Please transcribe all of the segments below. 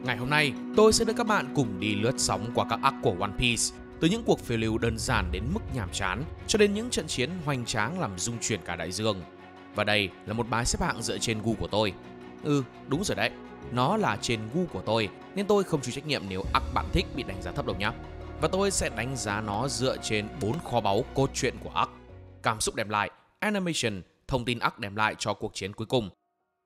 Ngày hôm nay, tôi sẽ đưa các bạn cùng đi lướt sóng qua các arc của One Piece, từ những cuộc phiêu lưu đơn giản đến mức nhàm chán, cho đến những trận chiến hoành tráng làm rung chuyển cả đại dương. Và đây là một bài xếp hạng dựa trên gu của tôi. Đúng rồi đấy, nó là trên gu của tôi, nên tôi không chịu trách nhiệm nếu arc bạn thích bị đánh giá thấp đâu nhé. Và tôi sẽ đánh giá nó dựa trên 4 kho báu cốt truyện của arc: cảm xúc đem lại, animation, thông tin arc đem lại cho cuộc chiến cuối cùng.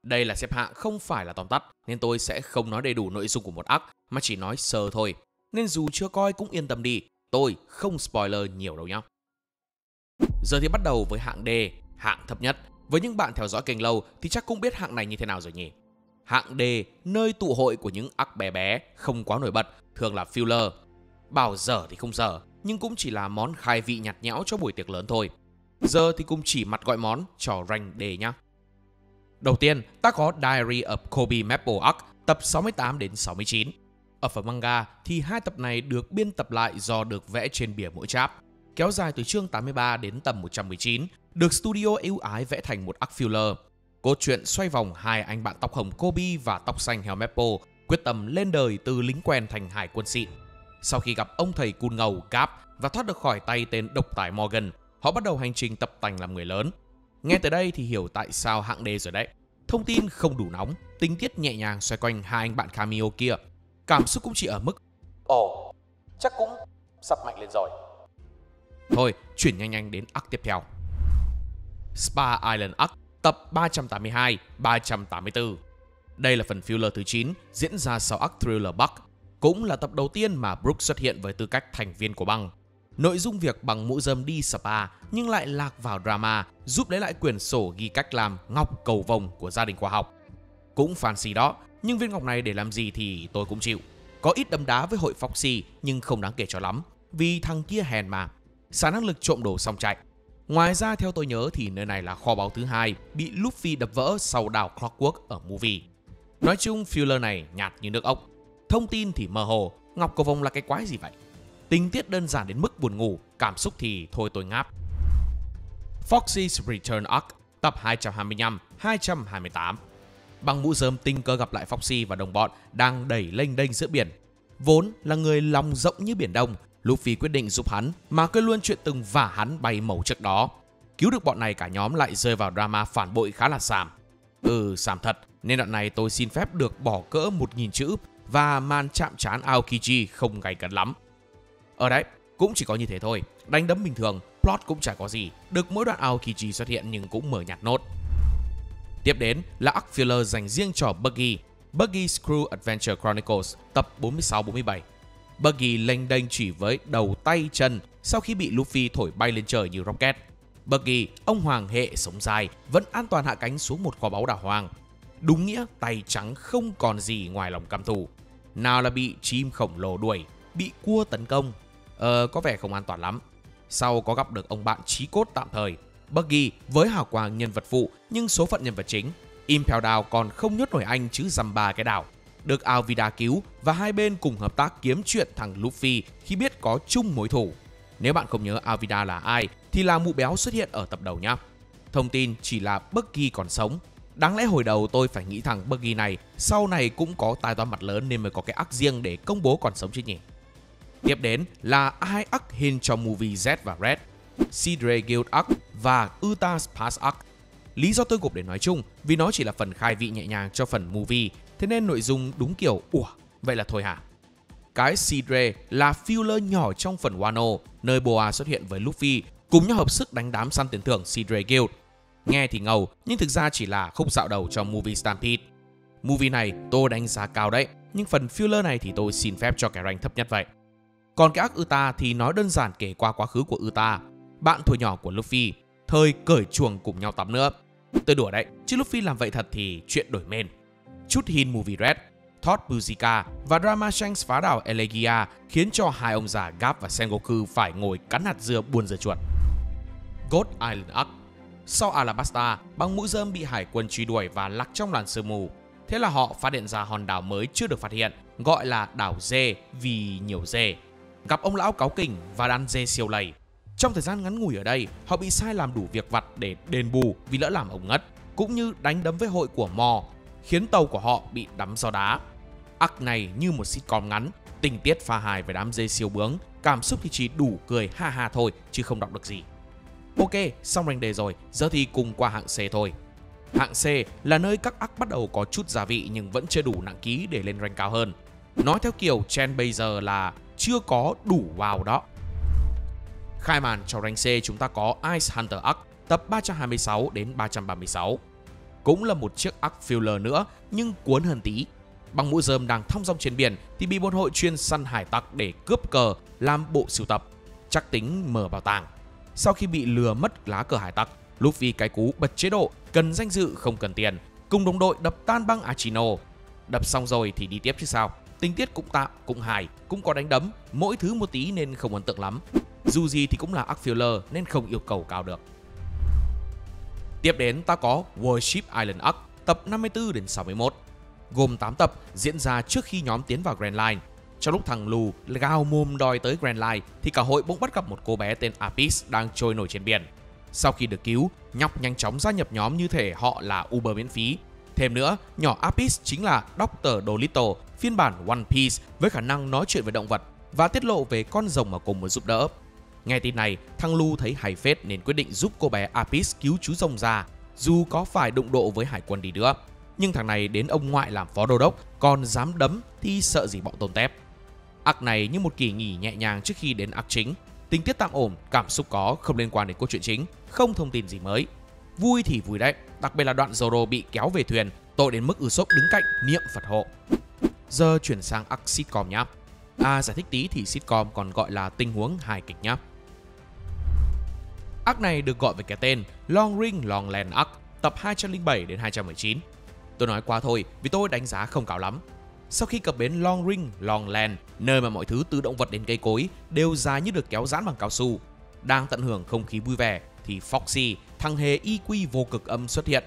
Đây là xếp hạng không phải là tóm tắt, nên tôi sẽ không nói đầy đủ nội dung của một arc mà chỉ nói sơ thôi. Nên dù chưa coi cũng yên tâm đi, tôi không spoiler nhiều đâu nhé. Giờ thì bắt đầu với hạng D, hạng thấp nhất. Với những bạn theo dõi kênh lâu thì chắc cũng biết hạng này như thế nào rồi nhỉ. Hạng D, nơi tụ hội của những arc bé bé, không quá nổi bật, thường là filler. Bảo dở thì không dở, nhưng cũng chỉ là món khai vị nhạt nhẽo cho buổi tiệc lớn thôi. Giờ thì cùng chỉ mặt gọi món cho rank D nhé. Đầu tiên, ta có Diary of Kobe Maple Arc tập 68 đến 69. Ở phần manga thì hai tập này được biên tập lại do được vẽ trên bìa mỗi chap, kéo dài từ chương 83 đến tầm 119, được studio ưu ái vẽ thành một arc filler. Cốt truyện xoay vòng hai anh bạn tóc hồng Kobe và tóc xanh heo Maple quyết tâm lên đời từ lính quèn thành hải quân xịn. Sau khi gặp ông thầy cun ngầu Garp và thoát được khỏi tay tên độc tài Morgan, họ bắt đầu hành trình tập tành làm người lớn. Nghe tới đây thì hiểu tại sao hạng D rồi đấy. Thông tin không đủ nóng, tình tiết nhẹ nhàng xoay quanh hai anh bạn cameo kia. Cảm xúc cũng chỉ ở mức chắc cũng sắp mạnh lên rồi. Thôi, chuyển nhanh đến arc tiếp theo. Spa Island Arc tập 382, 384. Đây là phần filler thứ 9 diễn ra sau arc Thriller Bark, cũng là tập đầu tiên mà Brook xuất hiện với tư cách thành viên của băng. Nội dung việc bằng mũ rơm đi spa nhưng lại lạc vào drama, giúp lấy lại quyển sổ ghi cách làm ngọc cầu vồng của gia đình khoa học. Cũng fancy đó, nhưng viên ngọc này để làm gì thì tôi cũng chịu. Có ít đấm đá với hội Foxy nhưng không đáng kể cho lắm, vì thằng kia hèn mà, xả năng lực trộm đồ xong chạy. Ngoài ra theo tôi nhớ thì nơi này là kho báu thứ hai bị Luffy đập vỡ sau đảo Clockwork ở movie. Nói chung filler này nhạt như nước ốc. Thông tin thì mơ hồ, ngọc cầu vồng là cái quái gì vậy? Tình tiết đơn giản đến mức buồn ngủ, cảm xúc thì thôi tôi ngáp. Foxy's Return Arc tập 225, 228. Bằng mũ rơm tình cờ gặp lại Foxy và đồng bọn đang đẩy lênh đênh giữa biển. Vốn là người lòng rộng như biển Đông, Luffy quyết định giúp hắn mà quên luôn chuyện từng vả hắn bay màu trước đó. Cứu được bọn này cả nhóm lại rơi vào drama phản bội khá là xàm. Xàm thật, nên đoạn này tôi xin phép được bỏ cỡ 1000 chữ và màn chạm trán Aokiji không gay cấn lắm. Ở đấy, cũng chỉ có như thế thôi, đánh đấm bình thường, plot cũng chả có gì, được mỗi đoạn Aokiji xuất hiện nhưng cũng mờ nhạt nốt. Tiếp đến là arc filler dành riêng cho Buggy, Buggy's Crew Adventure Chronicles tập 46-47. Buggy lênh đênh chỉ với đầu tay chân sau khi bị Luffy thổi bay lên trời như rocket. Buggy, ông hoàng hệ sống dài, vẫn an toàn hạ cánh xuống một kho báu đảo hoang. Đúng nghĩa tay trắng không còn gì ngoài lòng căm thù. Nào là bị chim khổng lồ đuổi, bị cua tấn công. Có vẻ không an toàn lắm. Sau có gặp được ông bạn chí cốt tạm thời, Buggy với hào quang nhân vật phụ nhưng số phận nhân vật chính. Impel Down còn không nhốt nổi anh chứ dăm ba cái đảo. Được Alvida cứu và hai bên cùng hợp tác kiếm chuyện thằng Luffy khi biết có chung mối thù. Nếu bạn không nhớ Alvida là ai thì là mụ béo xuất hiện ở tập đầu nhá. Thông tin chỉ là Buggy còn sống. Đáng lẽ hồi đầu tôi phải nghĩ thằng Buggy này sau này cũng có tai toán mặt lớn nên mới có cái arc riêng để công bố còn sống chứ nhỉ. Tiếp đến là hai arc hint trong movie Z và Red, Sidre Guild Arc và Uta's Pass Arc. Lý do tôi gộp để nói chung vì nó chỉ là phần khai vị nhẹ nhàng cho phần movie, thế nên nội dung đúng kiểu vậy là thôi hả? Cái Sidre là filler nhỏ trong phần Wano, nơi Boa xuất hiện với Luffy, cùng nhau hợp sức đánh đám săn tiền thưởng Sidre Guild. Nghe thì ngầu, nhưng thực ra chỉ là khúc dạo đầu cho movie Stampede. Movie này tôi đánh giá cao đấy, nhưng phần filler này thì tôi xin phép cho cái rank thấp nhất vậy. Còn cái arc Uta thì nói đơn giản kể qua quá khứ của Uta, bạn thuở nhỏ của Luffy, thời cởi chuồng cùng nhau tắm nữa. Tôi đùa đấy, chứ Luffy làm vậy thật thì chuyện đổi men. Chút hint movie Red, Thought Musica và drama Shanks phá đảo Elegia khiến cho hai ông già Garp và Sengoku phải ngồi cắn hạt dưa buồn dưa chuột. God Island Arc. Sau Alabasta, băng mũi rơm bị hải quân truy đuổi và lạc trong làn sương mù. Thế là họ phát hiện ra hòn đảo mới chưa được phát hiện, gọi là đảo dê vì nhiều dê. Gặp ông lão cáu kỉnh và đàn dê siêu lầy. Trong thời gian ngắn ngủi ở đây, họ bị sai làm đủ việc vặt để đền bù vì lỡ làm ông ngất, cũng như đánh đấm với hội của Mo, khiến tàu của họ bị đắm do đá. arc này như một sitcom ngắn, tình tiết pha hài với đám dê siêu bướng, cảm xúc thì chỉ đủ cười ha ha thôi chứ không đọc được gì. Ok, xong rank đề rồi, giờ thì cùng qua hạng C thôi. Hạng C là nơi các arc bắt đầu có chút gia vị nhưng vẫn chưa đủ nặng ký để lên rank cao hơn. Nói theo kiểu trend bây giờ là chưa có đủ wow đó. Khai màn cho rank C chúng ta có Ice Hunter Arc tập 326 đến 336. Cũng là một chiếc arc filler nữa nhưng cuốn hơn tí. Băng mũ rơm đang thong dong trên biển thì bị một hội chuyên săn hải tặc để cướp cờ làm bộ sưu tập, chắc tính mở bảo tàng. Sau khi bị lừa mất lá cờ hải tặc, Luffy cái cú bật chế độ cần danh dự không cần tiền, cùng đồng đội đập tan băng Achino. Đập xong rồi thì đi tiếp chứ sao. Tình tiết cũng tạm, cũng hài, cũng có đánh đấm, mỗi thứ một tí nên không ấn tượng lắm. Dù gì thì cũng là arc filler nên không yêu cầu cao được. Tiếp đến ta có Warship Island Arc tập 54 đến 61. Gồm 8 tập diễn ra trước khi nhóm tiến vào Grand Line. Trong lúc thằng Lù gào mồm đòi tới Grand Line thì cả hội bỗng bắt gặp một cô bé tên Apis đang trôi nổi trên biển. Sau khi được cứu, nhóc nhanh chóng gia nhập nhóm như thể họ là Uber miễn phí. Thêm nữa, nhỏ Apis chính là Dr. Dolittle, phiên bản One Piece với khả năng nói chuyện với động vật và tiết lộ về con rồng mà cùng muốn giúp đỡ. Nghe tin này, thằng Lu thấy hay phết nên quyết định giúp cô bé Apis cứu chú rồng ra, dù có phải đụng độ với hải quân đi nữa. Nhưng thằng này đến ông ngoại làm phó đô đốc, còn dám đấm thì sợ gì bọn tôm tép. Arc này như một kỳ nghỉ nhẹ nhàng trước khi đến arc chính. Tình tiết tạm ổn, cảm xúc có, không liên quan đến cốt truyện chính, không thông tin gì mới. Vui thì vui đấy, đặc biệt là đoạn Zoro bị kéo về thuyền, tội đến mức Usopp đứng cạnh niệm Phật hộ. Giờ chuyển sang arc sitcom nhá. Giải thích tí thì sitcom còn gọi là tình huống hài kịch nhá. Arc này được gọi với cái tên Long Ring Long Land Arc tập 207 đến 219. Tôi nói qua thôi vì tôi đánh giá không cao lắm. Sau khi cập bến Long Ring Long Land, nơi mà mọi thứ từ động vật đến cây cối đều dài như được kéo giãn bằng cao su, đang tận hưởng không khí vui vẻ thì Foxy, thằng hề EQ vô cực âm xuất hiện,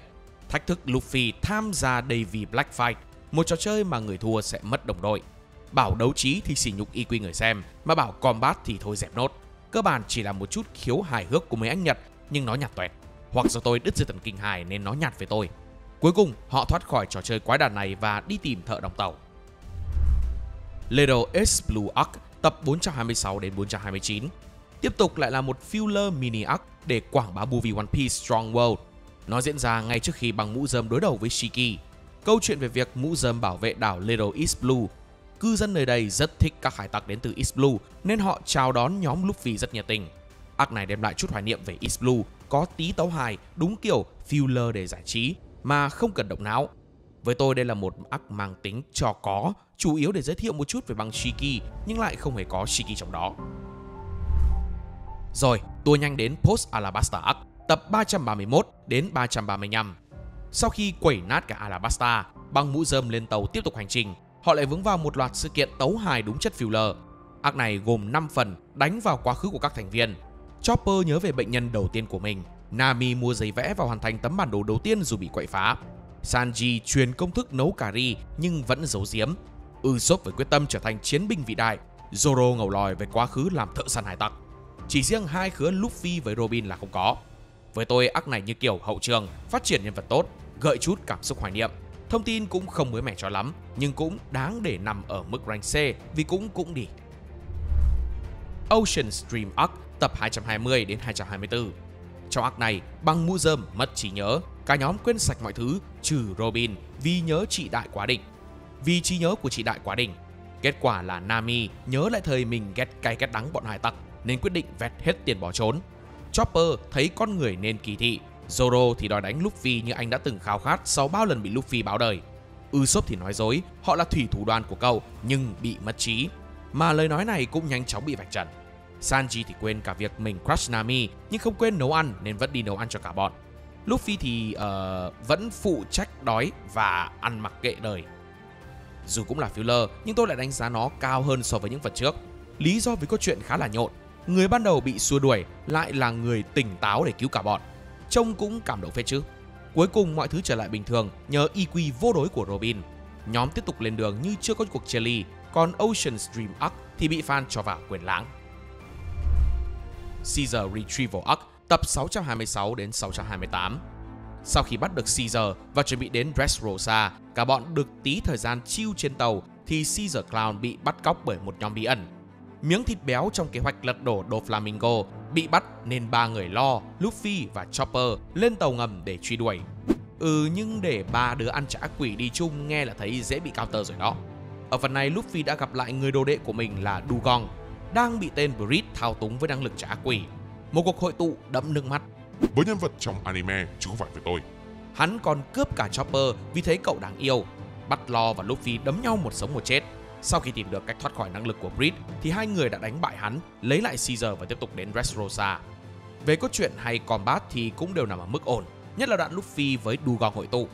thách thức Luffy tham gia Davy Black Fight, một trò chơi mà người thua sẽ mất đồng đội. Bảo đấu trí thì sỉ nhục EQ người xem, mà bảo combat thì thôi dẹp nốt. Cơ bản chỉ là một chút khiếu hài hước của mấy anh Nhật nhưng nó nhạt toẹt, hoặc do tôi đứt dây thần kinh hài nên nó nhạt với tôi. Cuối cùng họ thoát khỏi trò chơi quái đản này và đi tìm thợ đóng tàu. Little Ace Blue Arc tập 426 đến 429. Tiếp tục lại là một filler mini arc để quảng bá movie One Piece Strong World. Nó diễn ra ngay trước khi băng mũ rơm đối đầu với Shiki. Câu chuyện về việc mũ rơm bảo vệ đảo Little East Blue. Cư dân nơi đây rất thích các hải tặc đến từ East Blue nên họ chào đón nhóm Luffy rất nhiệt tình. Arc này đem lại chút hoài niệm về East Blue, có tí tấu hài, đúng kiểu filler để giải trí mà không cần động não. Với tôi đây là một arc mang tính cho có, chủ yếu để giới thiệu một chút về băng Shiki nhưng lại không hề có Shiki trong đó. Rồi, tua nhanh đến Post Alabasta Arc tập 331 đến 335. Sau khi quẩy nát cả Alabasta, băng mũ rơm lên tàu tiếp tục hành trình, họ lại vướng vào một loạt sự kiện tấu hài đúng chất filler. Arc này gồm 5 phần đánh vào quá khứ của các thành viên. Chopper nhớ về bệnh nhân đầu tiên của mình, Nami mua giấy vẽ và hoàn thành tấm bản đồ đầu tiên dù bị quậy phá, Sanji truyền công thức nấu cà ri nhưng vẫn giấu giếm, Usopp với quyết tâm trở thành chiến binh vĩ đại, Zoro ngầu lòi về quá khứ làm thợ săn hải tặc. Chỉ riêng hai khứa Luffy với Robin là không có. Với tôi, arc này như kiểu hậu trường, phát triển nhân vật tốt, gợi chút cảm xúc hoài niệm. Thông tin cũng không mới mẻ cho lắm, nhưng cũng đáng để nằm ở mức rank C vì cũng đi. Ocean Stream Arc tập 220 đến 224. Trong arc này, băng mũ rơm mất trí nhớ, cả nhóm quên sạch mọi thứ trừ Robin vì nhớ chị Đại Quá Đỉnh. Vì trí nhớ của chị Đại Quá Đỉnh, kết quả là Nami nhớ lại thời mình ghét cay ghét đắng bọn hải tặc nên quyết định vét hết tiền bỏ trốn. Chopper thấy con người nên kỳ thị, Zoro thì đòi đánh Luffy như anh đã từng khao khát sau bao lần bị Luffy báo đời. Usopp thì nói dối họ là thủy thủ đoàn của cậu nhưng bị mất trí, mà lời nói này cũng nhanh chóng bị vạch trần. Sanji thì quên cả việc mình crush Nami nhưng không quên nấu ăn nên vẫn đi nấu ăn cho cả bọn. Luffy thì vẫn phụ trách đói và ăn mặc kệ đời. Dù cũng là filler nhưng tôi lại đánh giá nó cao hơn so với những phần trước. Lý do vì câu chuyện khá là nhộn, người ban đầu bị xua đuổi lại là người tỉnh táo để cứu cả bọn. Trông cũng cảm động phết chứ. Cuối cùng mọi thứ trở lại bình thường nhờ EQ vô đối của Robin. Nhóm tiếp tục lên đường như chưa có cuộc chia ly, còn Ocean Stream Arc thì bị fan cho vào quyền lãng. Caesar Retrieval Arc tập 626 đến 628. Sau khi bắt được Caesar và chuẩn bị đến Dressrosa, cả bọn được tí thời gian chill trên tàu, thì Caesar Clown bị bắt cóc bởi một nhóm bí ẩn. Miếng thịt béo trong kế hoạch lật đổ Doflamingo bị bắt nên ba người Law, Luffy và Chopper lên tàu ngầm để truy đuổi. Nhưng để ba đứa ăn chả quỷ đi chung nghe là thấy dễ bị counter rồi đó. Ở phần này Luffy đã gặp lại người đồ đệ của mình là Dugong, đang bị tên Breed thao túng với năng lực chả quỷ. Một cuộc hội tụ đẫm nước mắt. Với nhân vật trong anime chứ không phải với tôi. Hắn còn cướp cả Chopper vì thấy cậu đáng yêu. Bắt Law và Luffy đấm nhau một sống một chết. Sau khi tìm được cách thoát khỏi năng lực của Breed thì hai người đã đánh bại hắn, lấy lại Caesar và tiếp tục đến Dressrosa. Về cốt truyện hay combat thì cũng đều nằm ở mức ổn, nhất là đoạn Luffy với Dugong hội tụ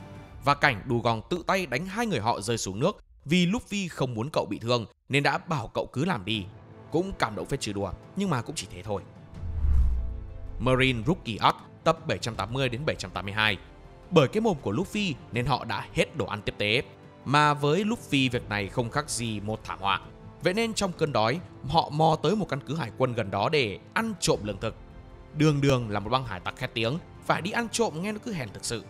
và cảnh Dugong tự tay đánh hai người họ rơi xuống nước vì Luffy không muốn cậu bị thương nên đã bảo cậu cứ làm đi. Cũng cảm động phết trừ đùa, nhưng mà cũng chỉ thế thôi. Marine Rookie Arc tập 780 đến 782. Bởi cái mồm của Luffy nên họ đã hết đồ ăn tiếp tế. Mà với Luffy việc này không khác gì một thảm họa. Vậy nên trong cơn đói, họ mò tới một căn cứ hải quân gần đó để ăn trộm lương thực. Đường là một băng hải tặc khét tiếng, phải đi ăn trộm nghe nó cứ hèn thực sự.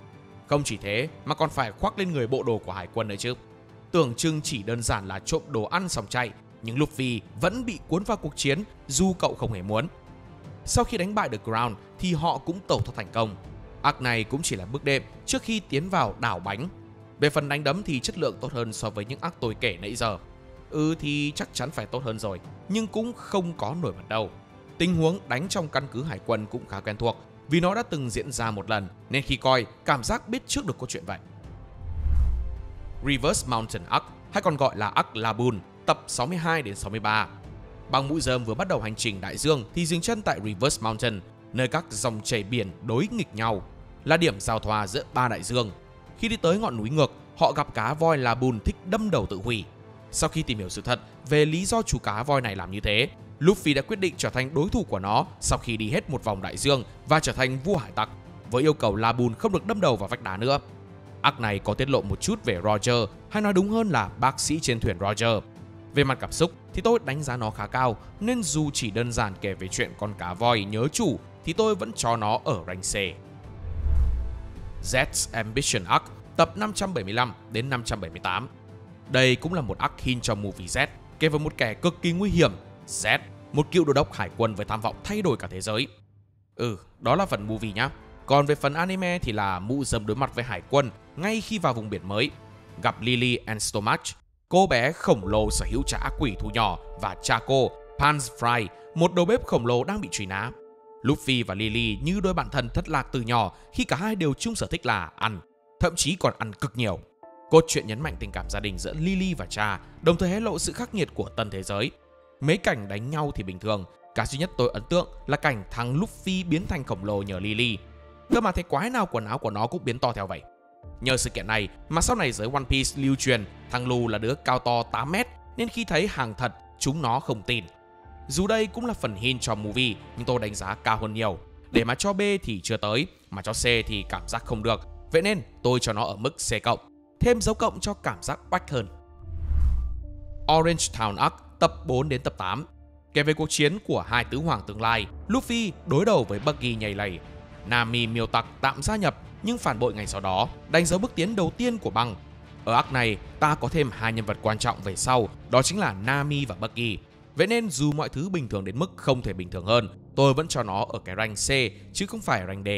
Không chỉ thế mà còn phải khoác lên người bộ đồ của hải quân nữa chứ. Tưởng chừng chỉ đơn giản là trộm đồ ăn xong chạy, nhưng Luffy vẫn bị cuốn vào cuộc chiến dù cậu không hề muốn. Sau khi đánh bại được Ground thì họ cũng tẩu thoát thành công. Arc này cũng chỉ là bước đệm trước khi tiến vào đảo bánh. Về phần đánh đấm thì chất lượng tốt hơn so với những arc tôi kể nãy giờ. Thì chắc chắn phải tốt hơn rồi, nhưng cũng không có nổi bật đâu. Tình huống đánh trong căn cứ hải quân cũng khá quen thuộc, vì nó đã từng diễn ra một lần, nên khi coi, cảm giác biết trước được câu chuyện vậy. Reverse Mountain Arc, hay còn gọi là Arc Laboon, tập 62 đến 63. Băng Mũi Rơm vừa bắt đầu hành trình đại dương thì dừng chân tại Reverse Mountain, nơi các dòng chảy biển đối nghịch nhau, là điểm giao thoa giữa ba đại dương. Khi đi tới ngọn núi ngược, họ gặp cá voi Laboon thích đâm đầu tự hủy. Sau khi tìm hiểu sự thật về lý do chú cá voi này làm như thế, Luffy đã quyết định trở thành đối thủ của nó sau khi đi hết một vòng đại dương và trở thành vua hải tặc, với yêu cầu Laboon không được đâm đầu vào vách đá nữa. Arc này có tiết lộ một chút về Roger, hay nói đúng hơn là bác sĩ trên thuyền Roger. Về mặt cảm xúc thì tôi đánh giá nó khá cao, nên dù chỉ đơn giản kể về chuyện con cá voi nhớ chủ thì tôi vẫn cho nó ở rank C. Z's Ambition Arc, tập 575 đến 578. Đây cũng là một arc hint cho movie Z, kể về một kẻ cực kỳ nguy hiểm, Z, một cựu đô đốc hải quân với tham vọng thay đổi cả thế giới. Đó là phần movie nhá. Còn về phần anime thì là Mũ Rơm đối mặt với hải quân ngay khi vào vùng biển mới, gặp Lily and Stomach, cô bé khổng lồ sở hữu chả ác quỷ thu nhỏ, và cha cô, Pans Fry, một đầu bếp khổng lồ đang bị truy nã. Luffy và Lily như đôi bạn thân thất lạc từ nhỏ khi cả hai đều chung sở thích là ăn, thậm chí còn ăn cực nhiều. Cốt truyện nhấn mạnh tình cảm gia đình giữa Lily và cha, đồng thời hé lộ sự khắc nghiệt của tân thế giới. Mấy cảnh đánh nhau thì bình thường, cái duy nhất tôi ấn tượng là cảnh thằng Luffy biến thành khổng lồ nhờ Lily. Cơ mà thấy quái nào quần áo của nó cũng biến to theo vậy. Nhờ sự kiện này mà sau này giới One Piece lưu truyền thằng Lu là đứa cao to 8 mét, nên khi thấy hàng thật chúng nó không tin. Dù đây cũng là phần hint cho movie, nhưng tôi đánh giá cao hơn nhiều. Để mà cho B thì chưa tới, mà cho C thì cảm giác không được. Vậy nên tôi cho nó ở mức C+, thêm dấu cộng cho cảm giác oách hơn. Orange Town Arc, tập 4 đến tập 8. Kể về cuộc chiến của hai tứ hoàng tương lai, Luffy đối đầu với Buggy nhầy lầy. Nami miêu tặc tạm gia nhập nhưng phản bội ngày sau đó, đánh dấu bước tiến đầu tiên của băng. Ở arc này, ta có thêm hai nhân vật quan trọng về sau, đó chính là Nami và Buggy. Vậy nên dù mọi thứ bình thường đến mức không thể bình thường hơn, tôi vẫn cho nó ở cái rank C chứ không phải rank D.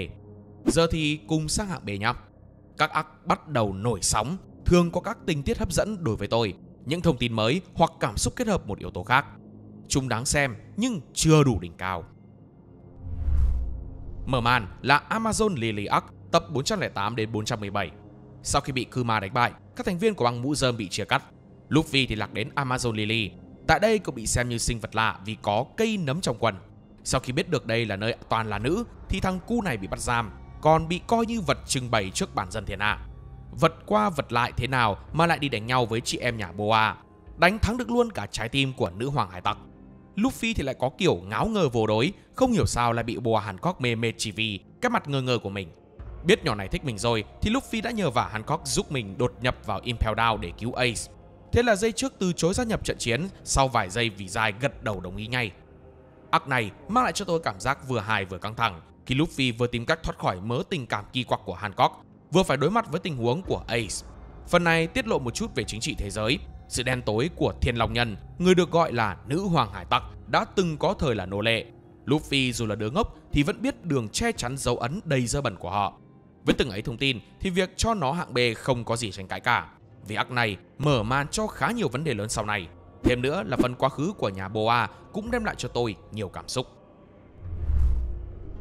Giờ thì cùng sang hạng B nhé. Các arc bắt đầu nổi sóng, thường có các tình tiết hấp dẫn đối với tôi, những thông tin mới hoặc cảm xúc kết hợp một yếu tố khác. Chúng đáng xem nhưng chưa đủ đỉnh cao. Mở màn là Amazon Lily Arc, tập 408 đến 417. Sau khi bị Kuma đánh bại, các thành viên của băng Mũ Rơm bị chia cắt. Luffy thì lạc đến Amazon Lily. Tại đây cậu bị xem như sinh vật lạ vì có cây nấm trong quần. Sau khi biết được đây là nơi toàn là nữ thì thằng cu này bị bắt giam, còn bị coi như vật trưng bày trước bản dân thiên hạ. Vật qua vật lại thế nào mà lại đi đánh nhau với chị em nhà Boa, đánh thắng được luôn cả trái tim của nữ hoàng hải tặc. Luffy thì lại có kiểu ngáo ngơ vô đối, không hiểu sao lại bị Boa Hancock mê mệt chỉ vì cái mặt ngơ ngơ của mình. Biết nhỏ này thích mình rồi thì Luffy đã nhờ vả Hancock giúp mình đột nhập vào Impel Down để cứu Ace. Thế là giây trước từ chối gia nhập trận chiến, sau vài giây vì dai gật đầu đồng ý ngay. Arc này mang lại cho tôi cảm giác vừa hài vừa căng thẳng khi Luffy vừa tìm cách thoát khỏi mớ tình cảm kỳ quặc của Hancock, vừa phải đối mặt với tình huống của Ace. Phần này tiết lộ một chút về chính trị thế giới, Sự đen tối của Thiên Long Nhân, người được gọi là nữ hoàng hải tặc, đã từng có thời là nô lệ. Luffy dù là đứa ngốc thì vẫn biết đường che chắn dấu ấn đầy dơ bẩn của họ. Với từng ấy thông tin thì việc cho nó hạng B không có gì tranh cãi cả. Vì arc này mở màn cho khá nhiều vấn đề lớn sau này. Thêm nữa là phần quá khứ của nhà Boa cũng đem lại cho tôi nhiều cảm xúc.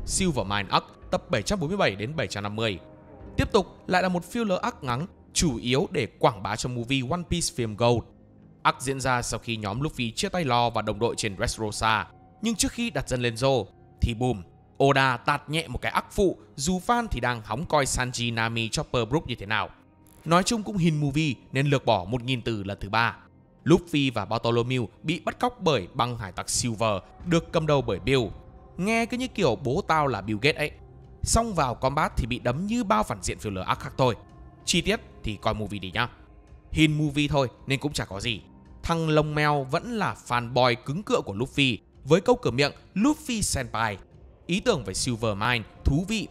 Silvermine Arc tập 747 đến 750. Tiếp tục lại là một filler arc ngắn, chủ yếu để quảng bá cho movie One Piece phim Gold. Arc diễn ra sau khi nhóm Luffy chia tay Law và đồng đội trên Dressrosa, nhưng trước khi đặt chân lên Zoro thì boom, Oda tạt nhẹ một cái arc phụ, dù fan thì đang hóng coi Sanji, Nami, Chopper, Brook như thế nào. Nói chung cũng hin movie nên lược bỏ 1000 từ lần thứ 3. Luffy và Bartholomew bị bắt cóc bởi băng hải tặc Silver được cầm đầu bởi Bill. Nghe cứ như kiểu bố tao là Bill Gates ấy. Xong vào combat thì bị đấm như bao phản diện filler arc khác thôi. Chi tiết thì coi movie đi nhá. Hin movie thôi nên cũng chả có gì. Thằng lông mèo vẫn là fanboy cứng cựa của Luffy với câu cửa miệng Luffy Senpai. Ý tưởng về Silvermine thú vị.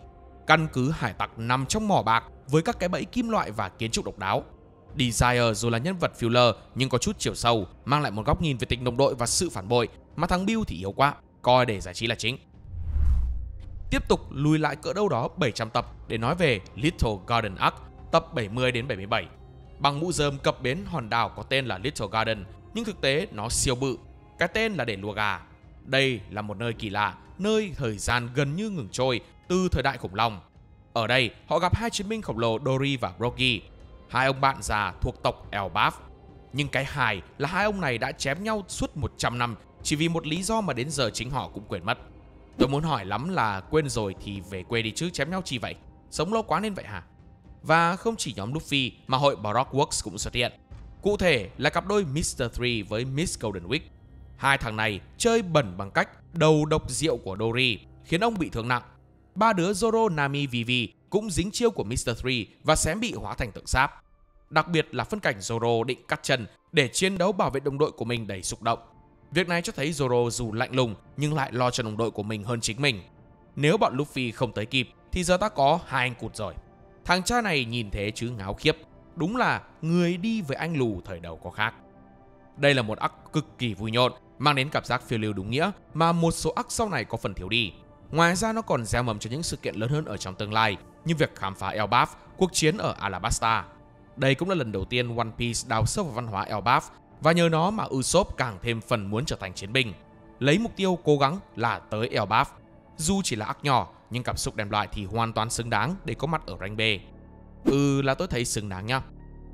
Căn cứ hải tặc nằm trong mỏ bạc với các cái bẫy kim loại và kiến trúc độc đáo. Desire dù là nhân vật filler nhưng có chút chiều sâu, mang lại một góc nhìn về tình đồng đội và sự phản bội, mà thằng Bill thì yếu quá, coi để giải trí là chính. Tiếp tục lùi lại cỡ đâu đó 700 tập để nói về Little Garden Arc tập 70 đến 77. Bằng mũ rơm cập bến hòn đảo có tên là Little Garden, nhưng thực tế nó siêu bự. Cái tên là để lùa gà. Đây là một nơi kỳ lạ, nơi thời gian gần như ngừng trôi từ thời đại khủng long. Ở đây họ gặp hai chiến binh khổng lồ Dory và Brogy, hai ông bạn già thuộc tộc Elbaf. Nhưng cái hài là hai ông này đã chém nhau suốt 100 năm chỉ vì một lý do mà đến giờ chính họ cũng quên mất. Tôi muốn hỏi lắm là quên rồi thì về quê đi chứ, chém nhau chi vậy? Sống lâu quá nên vậy hả? Và không chỉ nhóm Luffy mà hội Baroque Works cũng xuất hiện. Cụ thể là cặp đôi Mr. Three với Miss Golden Week. Hai thằng này chơi bẩn bằng cách đầu độc rượu của Dory khiến ông bị thương nặng. Ba đứa Zoro, Nami, Vivi cũng dính chiêu của Mr. Three và xém bị hóa thành tượng sáp. Đặc biệt là phân cảnh Zoro định cắt chân để chiến đấu bảo vệ đồng đội của mình đầy xúc động. Việc này cho thấy Zoro dù lạnh lùng nhưng lại lo cho đồng đội của mình hơn chính mình. Nếu bọn Luffy không tới kịp thì giờ ta có hai anh cụt rồi. Thằng cha này nhìn thế chứ ngáo khiếp. Đúng là người đi với anh lù thời đầu có khác. Đây là một arc cực kỳ vui nhộn, mang đến cảm giác phiêu lưu đúng nghĩa mà một số arc sau này có phần thiếu đi. Ngoài ra nó còn gieo mầm cho những sự kiện lớn hơn ở trong tương lai, như việc khám phá Elbaf, cuộc chiến ở Alabasta. Đây cũng là lần đầu tiên One Piece đào sâu vào văn hóa Elbaf, và nhờ nó mà Usopp càng thêm phần muốn trở thành chiến binh, lấy mục tiêu cố gắng là tới Elbaf. Dù chỉ là arc nhỏ nhưng cảm xúc đem lại thì hoàn toàn xứng đáng để có mặt ở rank B. Là tôi thấy xứng đáng nhá.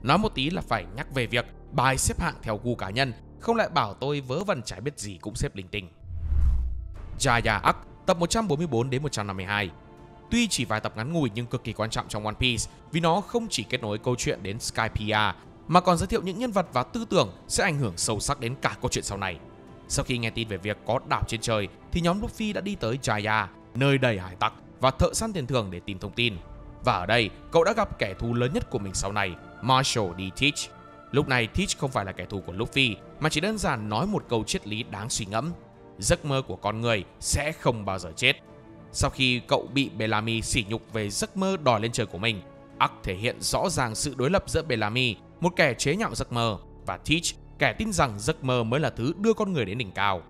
Nói một tí là phải nhắc về việc bài xếp hạng theo gu cá nhân, không lại bảo tôi vớ vẩn chả biết gì cũng xếp linh tinh. Jaya Arc tập 144 đến 152. Tuy chỉ vài tập ngắn ngủi nhưng cực kỳ quan trọng trong One Piece vì nó không chỉ kết nối câu chuyện đến Skypiea mà còn giới thiệu những nhân vật và tư tưởng sẽ ảnh hưởng sâu sắc đến cả câu chuyện sau này. Sau khi nghe tin về việc có đảo trên trời thì nhóm Luffy đã đi tới Jaya, nơi đầy hải tặc và thợ săn tiền thưởng để tìm thông tin. Và ở đây cậu đã gặp kẻ thù lớn nhất của mình sau này, Marshall D. Teach. Lúc này Teach không phải là kẻ thù của Luffy mà chỉ đơn giản nói một câu triết lý đáng suy ngẫm: giấc mơ của con người sẽ không bao giờ chết. Sau khi cậu bị Bellamy sỉ nhục về giấc mơ đòi lên trời của mình, arc thể hiện rõ ràng sự đối lập giữa Bellamy, một kẻ chế nhạo giấc mơ, và Teach, kẻ tin rằng giấc mơ mới là thứ đưa con người đến đỉnh cao.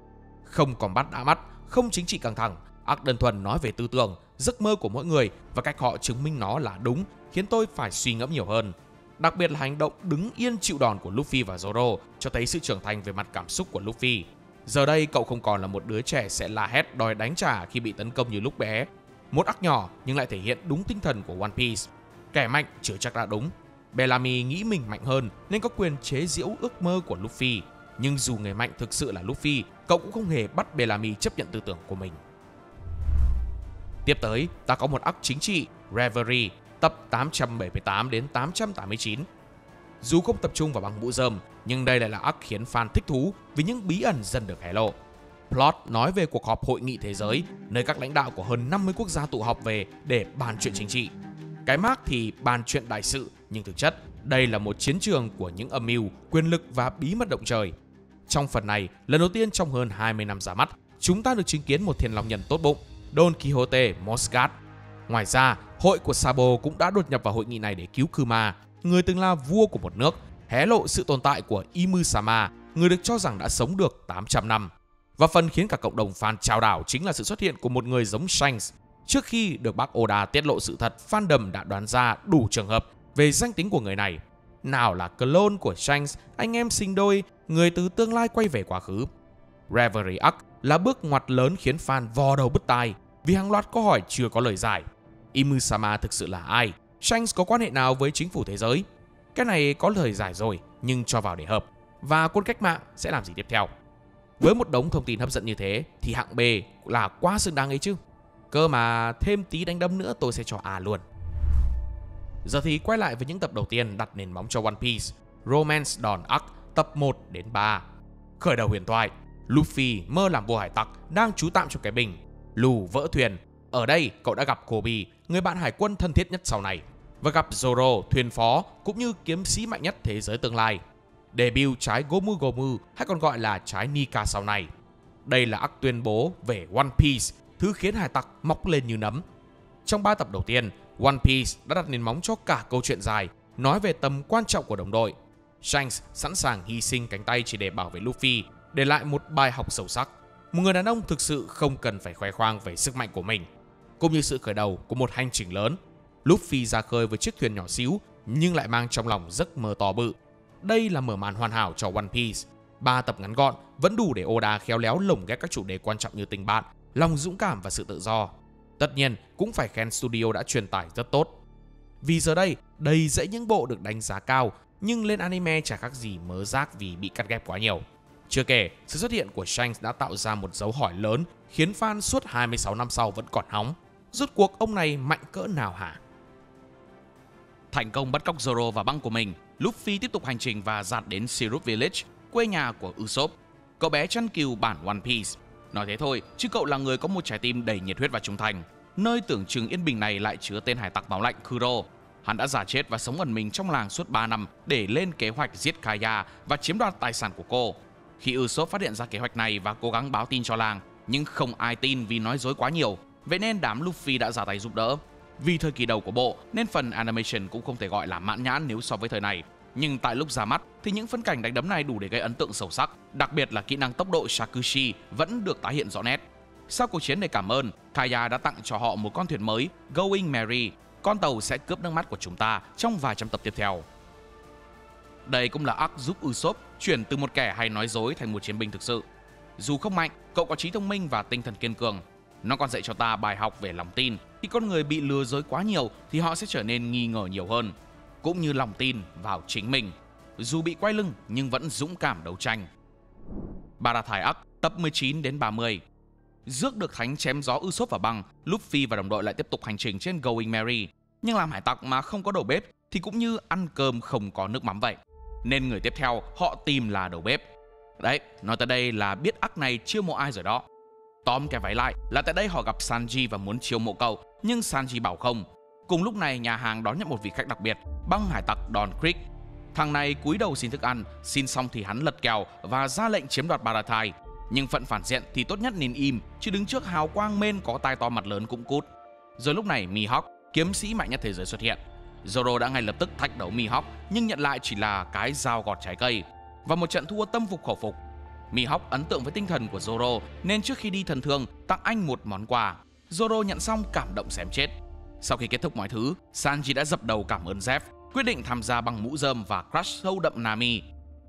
Không combat đã mắt, không chính trị căng thẳng, arc đơn thuần nói về tư tưởng, giấc mơ của mỗi người và cách họ chứng minh nó là đúng, khiến tôi phải suy ngẫm nhiều hơn. Đặc biệt là hành động đứng yên chịu đòn của Luffy và Zoro cho thấy sự trưởng thành về mặt cảm xúc của Luffy. Giờ đây cậu không còn là một đứa trẻ sẽ la hét đòi đánh trả khi bị tấn công như lúc bé. Một arc nhỏ nhưng lại thể hiện đúng tinh thần của One Piece. Kẻ mạnh chưa chắc đã đúng. Bellamy nghĩ mình mạnh hơn nên có quyền chế giễu ước mơ của Luffy. Nhưng dù người mạnh thực sự là Luffy, cậu cũng không hề bắt Bellamy chấp nhận tư tưởng của mình. Tiếp tới, ta có một arc chính trị, Reverie, tập 878 đến 889. Dù không tập trung vào băng mũ rơm, nhưng đây lại là arc khiến fan thích thú vì những bí ẩn dần được hé lộ. Plot nói về cuộc họp hội nghị thế giới, nơi các lãnh đạo của hơn 50 quốc gia tụ họp về để bàn chuyện chính trị. Cái mác thì bàn chuyện đại sự, nhưng thực chất đây là một chiến trường của những âm mưu, quyền lực và bí mật động trời. Trong phần này, lần đầu tiên trong hơn 20 năm ra mắt, chúng ta được chứng kiến một thiên long nhân tốt bụng, Don Quixote Moscat. Ngoài ra, hội của Sabo cũng đã đột nhập vào hội nghị này để cứu Kuma, người từng là vua của một nước, hé lộ sự tồn tại của Imu-sama, người được cho rằng đã sống được 800 năm. Và phần khiến cả cộng đồng fan chao đảo chính là sự xuất hiện của một người giống Shanks. Trước khi được bác Oda tiết lộ sự thật, fandom đã đoán ra đủ trường hợp về danh tính của người này. Nào là clone của Shanks, anh em sinh đôi, người từ tương lai quay về quá khứ. Reverie Arc là bước ngoặt lớn khiến fan vò đầu bứt tai vì hàng loạt câu hỏi chưa có lời giải. Imu-sama thực sự là ai? Shanks có quan hệ nào với chính phủ thế giới? Cái này có lời giải rồi, nhưng cho vào để hợp. Và quân cách mạng sẽ làm gì tiếp theo? Với một đống thông tin hấp dẫn như thế thì hạng B là quá xứng đáng ấy chứ. Cơ mà thêm tí đánh đấm nữa tôi sẽ cho A luôn. Giờ thì quay lại với những tập đầu tiên đặt nền móng cho One Piece. Romance Dawn Arc tập 1 đến 3. Khởi đầu huyền thoại, Luffy mơ làm vua hải tặc đang trú tạm trong cái bình. Lù vỡ thuyền. Ở đây cậu đã gặp Kobe, người bạn hải quân thân thiết nhất sau này, và gặp Zoro, thuyền phó cũng như kiếm sĩ mạnh nhất thế giới tương lai. Debut trái Gomu Gomu hay còn gọi là trái Nika sau này. Đây là arc tuyên bố về One Piece, thứ khiến hải tặc mọc lên như nấm. Trong 3 tập đầu tiên, One Piece đã đặt nền móng cho cả câu chuyện dài, nói về tầm quan trọng của đồng đội. Shanks sẵn sàng hy sinh cánh tay chỉ để bảo vệ Luffy, để lại một bài học sâu sắc. Một người đàn ông thực sự không cần phải khoe khoang về sức mạnh của mình. Cũng như sự khởi đầu của một hành trình lớn, Luffy ra khơi với chiếc thuyền nhỏ xíu nhưng lại mang trong lòng giấc mơ to bự. Đây là mở màn hoàn hảo cho One Piece. 3 tập ngắn gọn vẫn đủ để Oda khéo léo lồng ghép các chủ đề quan trọng như tình bạn, lòng dũng cảm và sự tự do. Tất nhiên cũng phải khen studio đã truyền tải rất tốt. Vì giờ đây đầy dẫy những bộ được đánh giá cao, nhưng lên anime chả khác gì mớ rác vì bị cắt ghép quá nhiều. Chưa kể, sự xuất hiện của Shanks đã tạo ra một dấu hỏi lớn khiến fan suốt 26 năm sau vẫn còn hóng. Rốt cuộc ông này mạnh cỡ nào hả? Thành công bắt cóc Zoro và băng của mình, Luffy tiếp tục hành trình và dạt đến Syrup Village, quê nhà của Usopp, cậu bé chăn cừu bản One Piece. Nói thế thôi, chứ cậu là người có một trái tim đầy nhiệt huyết và trung thành. Nơi tưởng chừng yên bình này lại chứa tên hải tặc máu lạnh Kuro. Hắn đã giả chết và sống ẩn mình trong làng suốt 3 năm để lên kế hoạch giết Kaya và chiếm đoạt tài sản của cô. Khi Usopp phát hiện ra kế hoạch này và cố gắng báo tin cho làng, nhưng không ai tin vì nói dối quá nhiều, vậy nên đám Luffy đã ra tay giúp đỡ. Vì thời kỳ đầu của bộ nên phần animation cũng không thể gọi là mãn nhãn nếu so với thời này. Nhưng tại lúc ra mắt thì những phân cảnh đánh đấm này đủ để gây ấn tượng sâu sắc, đặc biệt là kỹ năng tốc độ Shakushi vẫn được tái hiện rõ nét. Sau cuộc chiến để cảm ơn, Kaya đã tặng cho họ một con thuyền mới, Going Merry. Con tàu sẽ cướp nước mắt của chúng ta trong vài trăm tập tiếp theo. Đây cũng là arc giúp Usopp chuyển từ một kẻ hay nói dối thành một chiến binh thực sự. Dù không mạnh, cậu có trí thông minh và tinh thần kiên cường. Nó còn dạy cho ta bài học về lòng tin. Khi con người bị lừa dối quá nhiều thì họ sẽ trở nên nghi ngờ nhiều hơn, cũng như lòng tin vào chính mình. Dù bị quay lưng nhưng vẫn dũng cảm đấu tranh. Barathai Arc tập 19 đến 30. Rước được thánh chém gió Usopp vào băng, Luffy và đồng đội lại tiếp tục hành trình trên Going Merry. Nhưng làm hải tặc mà không có đầu bếp thì cũng như ăn cơm không có nước mắm vậy. Nên người tiếp theo họ tìm là đầu bếp. Đấy, nói tới đây là biết arc này chiêu mộ ai rồi đó. Tóm cái váy lại là tại đây họ gặp Sanji và muốn chiêu mộ cậu, nhưng Sanji bảo không. Cùng lúc này nhà hàng đón nhận một vị khách đặc biệt, băng hải tặc Don Krieg. Thằng này cúi đầu xin thức ăn, xin xong thì hắn lật kèo và ra lệnh chiếm đoạt Barathai. Nhưng phận phản diện thì tốt nhất nên im, chứ đứng trước hào quang men có tai to mặt lớn cũng cút. Rồi lúc này Mihawk, kiếm sĩ mạnh nhất thế giới xuất hiện. Zoro đã ngay lập tức thách đấu Mihawk, nhưng nhận lại chỉ là cái dao gọt trái cây. Và một trận thua tâm phục khẩu phục. Mihawk ấn tượng với tinh thần của Zoro nên trước khi đi thần thương tặng anh một món quà. Zoro nhận xong cảm động xém chết. Sau khi kết thúc mọi thứ, Sanji đã dập đầu cảm ơn Zeff, quyết định tham gia bằng mũ rơm và crush sâu đậm Nami.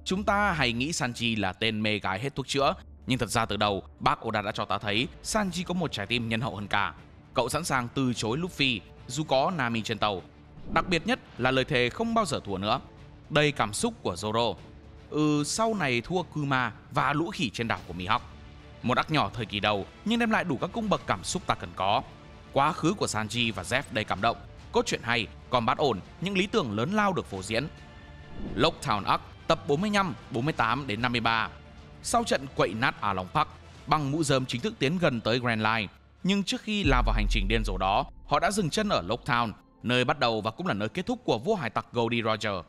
Chúng ta hay nghĩ Sanji là tên mê gái hết thuốc chữa, nhưng thật ra từ đầu bác Oda đã cho ta thấy Sanji có một trái tim nhân hậu hơn cả. Cậu sẵn sàng từ chối Luffy dù có Nami trên tàu. Đặc biệt nhất là lời thề không bao giờ thua nữa. Đầy cảm xúc của Zoro. Sau này thua Kuma và lũ khỉ trên đảo của Mihawk. Một arc nhỏ thời kỳ đầu nhưng đem lại đủ các cung bậc cảm xúc ta cần có. Quá khứ của Sanji và Zeff đầy cảm động, cốt truyện hay, combat ổn, những lý tưởng lớn lao được phô diễn. Lockdown Arc tập 45, 48 đến 53. Sau trận quậy nát Along Park, băng mũ rơm chính thức tiến gần tới Grand Line. Nhưng trước khi lao vào hành trình điên rồ đó, họ đã dừng chân ở Lockdown, nơi bắt đầu và cũng là nơi kết thúc của vua hải tặc Goldie Roger.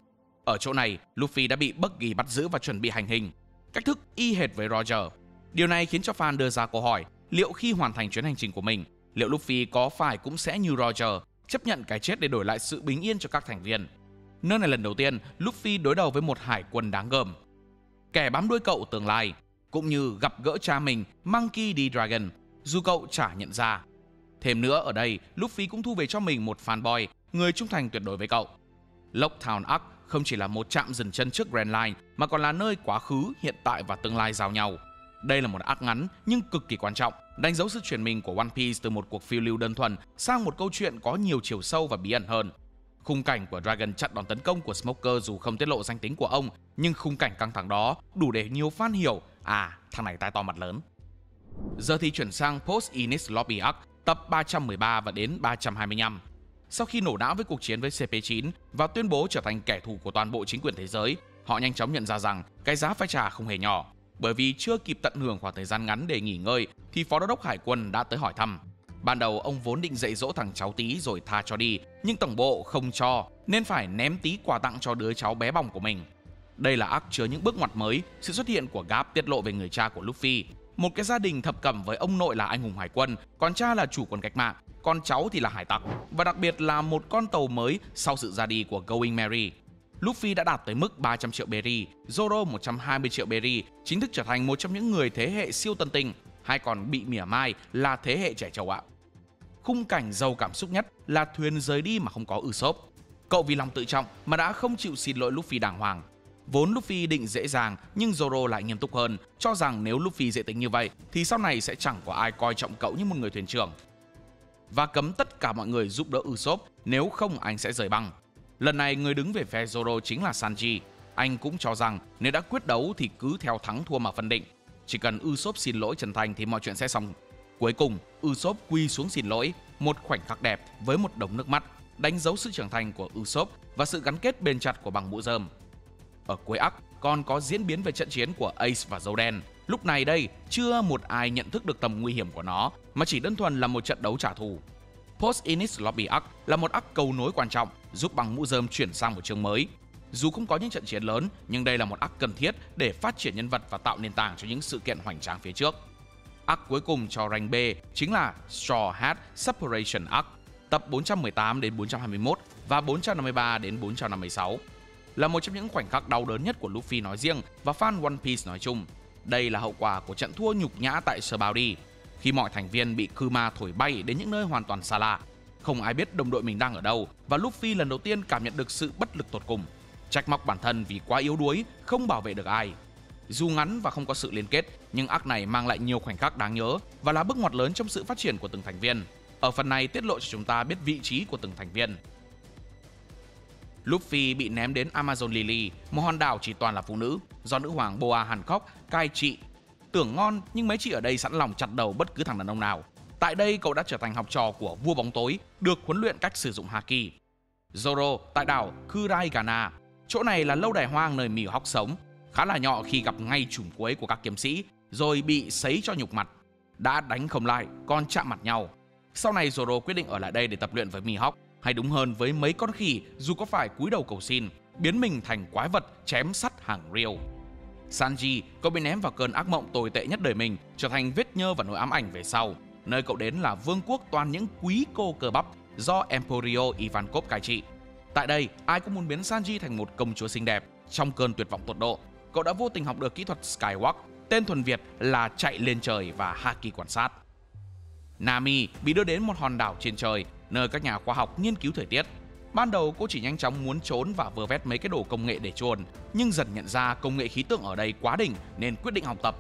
Ở chỗ này, Luffy đã bị Buggy bắt giữ và chuẩn bị hành hình, cách thức y hệt với Roger. Điều này khiến cho fan đưa ra câu hỏi, liệu khi hoàn thành chuyến hành trình của mình, liệu Luffy có phải cũng sẽ như Roger, chấp nhận cái chết để đổi lại sự bình yên cho các thành viên? Nơi này lần đầu tiên Luffy đối đầu với một hải quân đáng gờm, kẻ bám đuôi cậu tương lai, cũng như gặp gỡ cha mình Monkey D. Dragon, dù cậu chả nhận ra. Thêm nữa, ở đây Luffy cũng thu về cho mình một fanboy, người trung thành tuyệt đối với cậu. Locktown Arc không chỉ là một trạm dừng chân trước Grand Line mà còn là nơi quá khứ, hiện tại và tương lai giao nhau. Đây là một arc ngắn nhưng cực kỳ quan trọng, đánh dấu sự chuyển mình của One Piece từ một cuộc phiêu lưu đơn thuần sang một câu chuyện có nhiều chiều sâu và bí ẩn hơn. Khung cảnh của Dragon chặn đòn tấn công của Smoker dù không tiết lộ danh tính của ông, nhưng khung cảnh căng thẳng đó đủ để nhiều fan hiểu, thằng này tai to mặt lớn. Giờ thì chuyển sang Post Enies Lobby Arc, tập 313 và đến 325. Sau khi nổ não với cuộc chiến với CP9 và tuyên bố trở thành kẻ thù của toàn bộ chính quyền thế giới, họ nhanh chóng nhận ra rằng cái giá phải trả không hề nhỏ. Bởi vì chưa kịp tận hưởng khoảng thời gian ngắn để nghỉ ngơi thì Phó Đô đốc Hải quân đã tới hỏi thăm. Ban đầu ông vốn định dạy dỗ thằng cháu Tí rồi tha cho đi, nhưng tổng bộ không cho nên phải ném tí quà tặng cho đứa cháu bé bỏng của mình. Đây là arc chứa những bước ngoặt mới, sự xuất hiện của Garp tiết lộ về người cha của Luffy, một cái gia đình thập cẩm với ông nội là anh hùng hải quân, còn cha là chủ quân cách mạng, con cháu thì là hải tặc, và đặc biệt là một con tàu mới sau sự ra đi của Going Merry. Luffy đã đạt tới mức 300 triệu berry, Zoro 120 triệu berry, chính thức trở thành một trong những người thế hệ siêu tân tinh, hay còn bị mỉa mai là thế hệ trẻ trâu ạ. Khung cảnh giàu cảm xúc nhất là thuyền rời đi mà không có Usopp. Cậu vì lòng tự trọng mà đã không chịu xin lỗi Luffy đàng hoàng. Vốn Luffy định dễ dàng nhưng Zoro lại nghiêm túc hơn, cho rằng nếu Luffy dễ tính như vậy thì sau này sẽ chẳng có ai coi trọng cậu như một người thuyền trưởng. Và cấm tất cả mọi người giúp đỡ Usopp, nếu không anh sẽ rời băng. Lần này người đứng về phe Zoro chính là Sanji. Anh cũng cho rằng nếu đã quyết đấu thì cứ theo thắng thua mà phân định. Chỉ cần Usopp xin lỗi chân thành thì mọi chuyện sẽ xong. Cuối cùng, Usopp quy xuống xin lỗi, một khoảnh khắc đẹp với một đống nước mắt, đánh dấu sự trưởng thành của Usopp và sự gắn kết bền chặt của băng mũ rơm. Ở cuối arc còn có diễn biến về trận chiến của Ace và Dâu Đen. Lúc này đây, chưa một ai nhận thức được tầm nguy hiểm của nó, mà chỉ đơn thuần là một trận đấu trả thù. Post Enies Lobby Arc là một arc cầu nối quan trọng, giúp băng mũ rơm chuyển sang một chương mới. Dù không có những trận chiến lớn, nhưng đây là một arc cần thiết để phát triển nhân vật và tạo nền tảng cho những sự kiện hoành tráng phía trước. Arc cuối cùng cho rank B chính là Straw Hat Separation Arc, tập 418 đến 421 và 453 đến 456. Là một trong những khoảnh khắc đau đớn nhất của Luffy nói riêng và fan One Piece nói chung. Đây là hậu quả của trận thua nhục nhã tại Sabaody, khi mọi thành viên bị Kuma thổi bay đến những nơi hoàn toàn xa lạ. Không ai biết đồng đội mình đang ở đâu và Luffy lần đầu tiên cảm nhận được sự bất lực tột cùng. Trách móc bản thân vì quá yếu đuối, không bảo vệ được ai. Dù ngắn và không có sự liên kết, nhưng arc này mang lại nhiều khoảnh khắc đáng nhớ và là bước ngoặt lớn trong sự phát triển của từng thành viên. Ở phần này tiết lộ cho chúng ta biết vị trí của từng thành viên. Luffy bị ném đến Amazon Lily, một hòn đảo chỉ toàn là phụ nữ, do nữ hoàng Boa Hancock cai trị. Tưởng ngon nhưng mấy chị ở đây sẵn lòng chặt đầu bất cứ thằng đàn ông nào. Tại đây cậu đã trở thành học trò của vua bóng tối, được huấn luyện cách sử dụng haki. Zoro tại đảo Kuraigana, chỗ này là lâu đài hoang nơi Mihawk sống, khá là nhọ khi gặp ngay chùm cuối của các kiếm sĩ, rồi bị sấy cho nhục mặt. Đã đánh không lại, còn chạm mặt nhau. Sau này Zoro quyết định ở lại đây để tập luyện với Mihawk, hay đúng hơn với mấy con khỉ dù có phải cúi đầu cầu xin, biến mình thành quái vật chém sắt hàng real. Sanji có bị ném vào cơn ác mộng tồi tệ nhất đời mình, trở thành vết nhơ và nỗi ám ảnh về sau. Nơi cậu đến là vương quốc toàn những quý cô cơ bắp do Emporio Ivankov cai trị. Tại đây, ai cũng muốn biến Sanji thành một công chúa xinh đẹp. Trong cơn tuyệt vọng tột độ, cậu đã vô tình học được kỹ thuật Skywalk, tên thuần Việt là chạy lên trời và haki quan sát. Nami bị đưa đến một hòn đảo trên trời, nơi các nhà khoa học nghiên cứu thời tiết. Ban đầu cô chỉ nhanh chóng muốn trốn và vơ vét mấy cái đồ công nghệ để chuồn, nhưng dần nhận ra công nghệ khí tượng ở đây quá đỉnh nên quyết định học tập.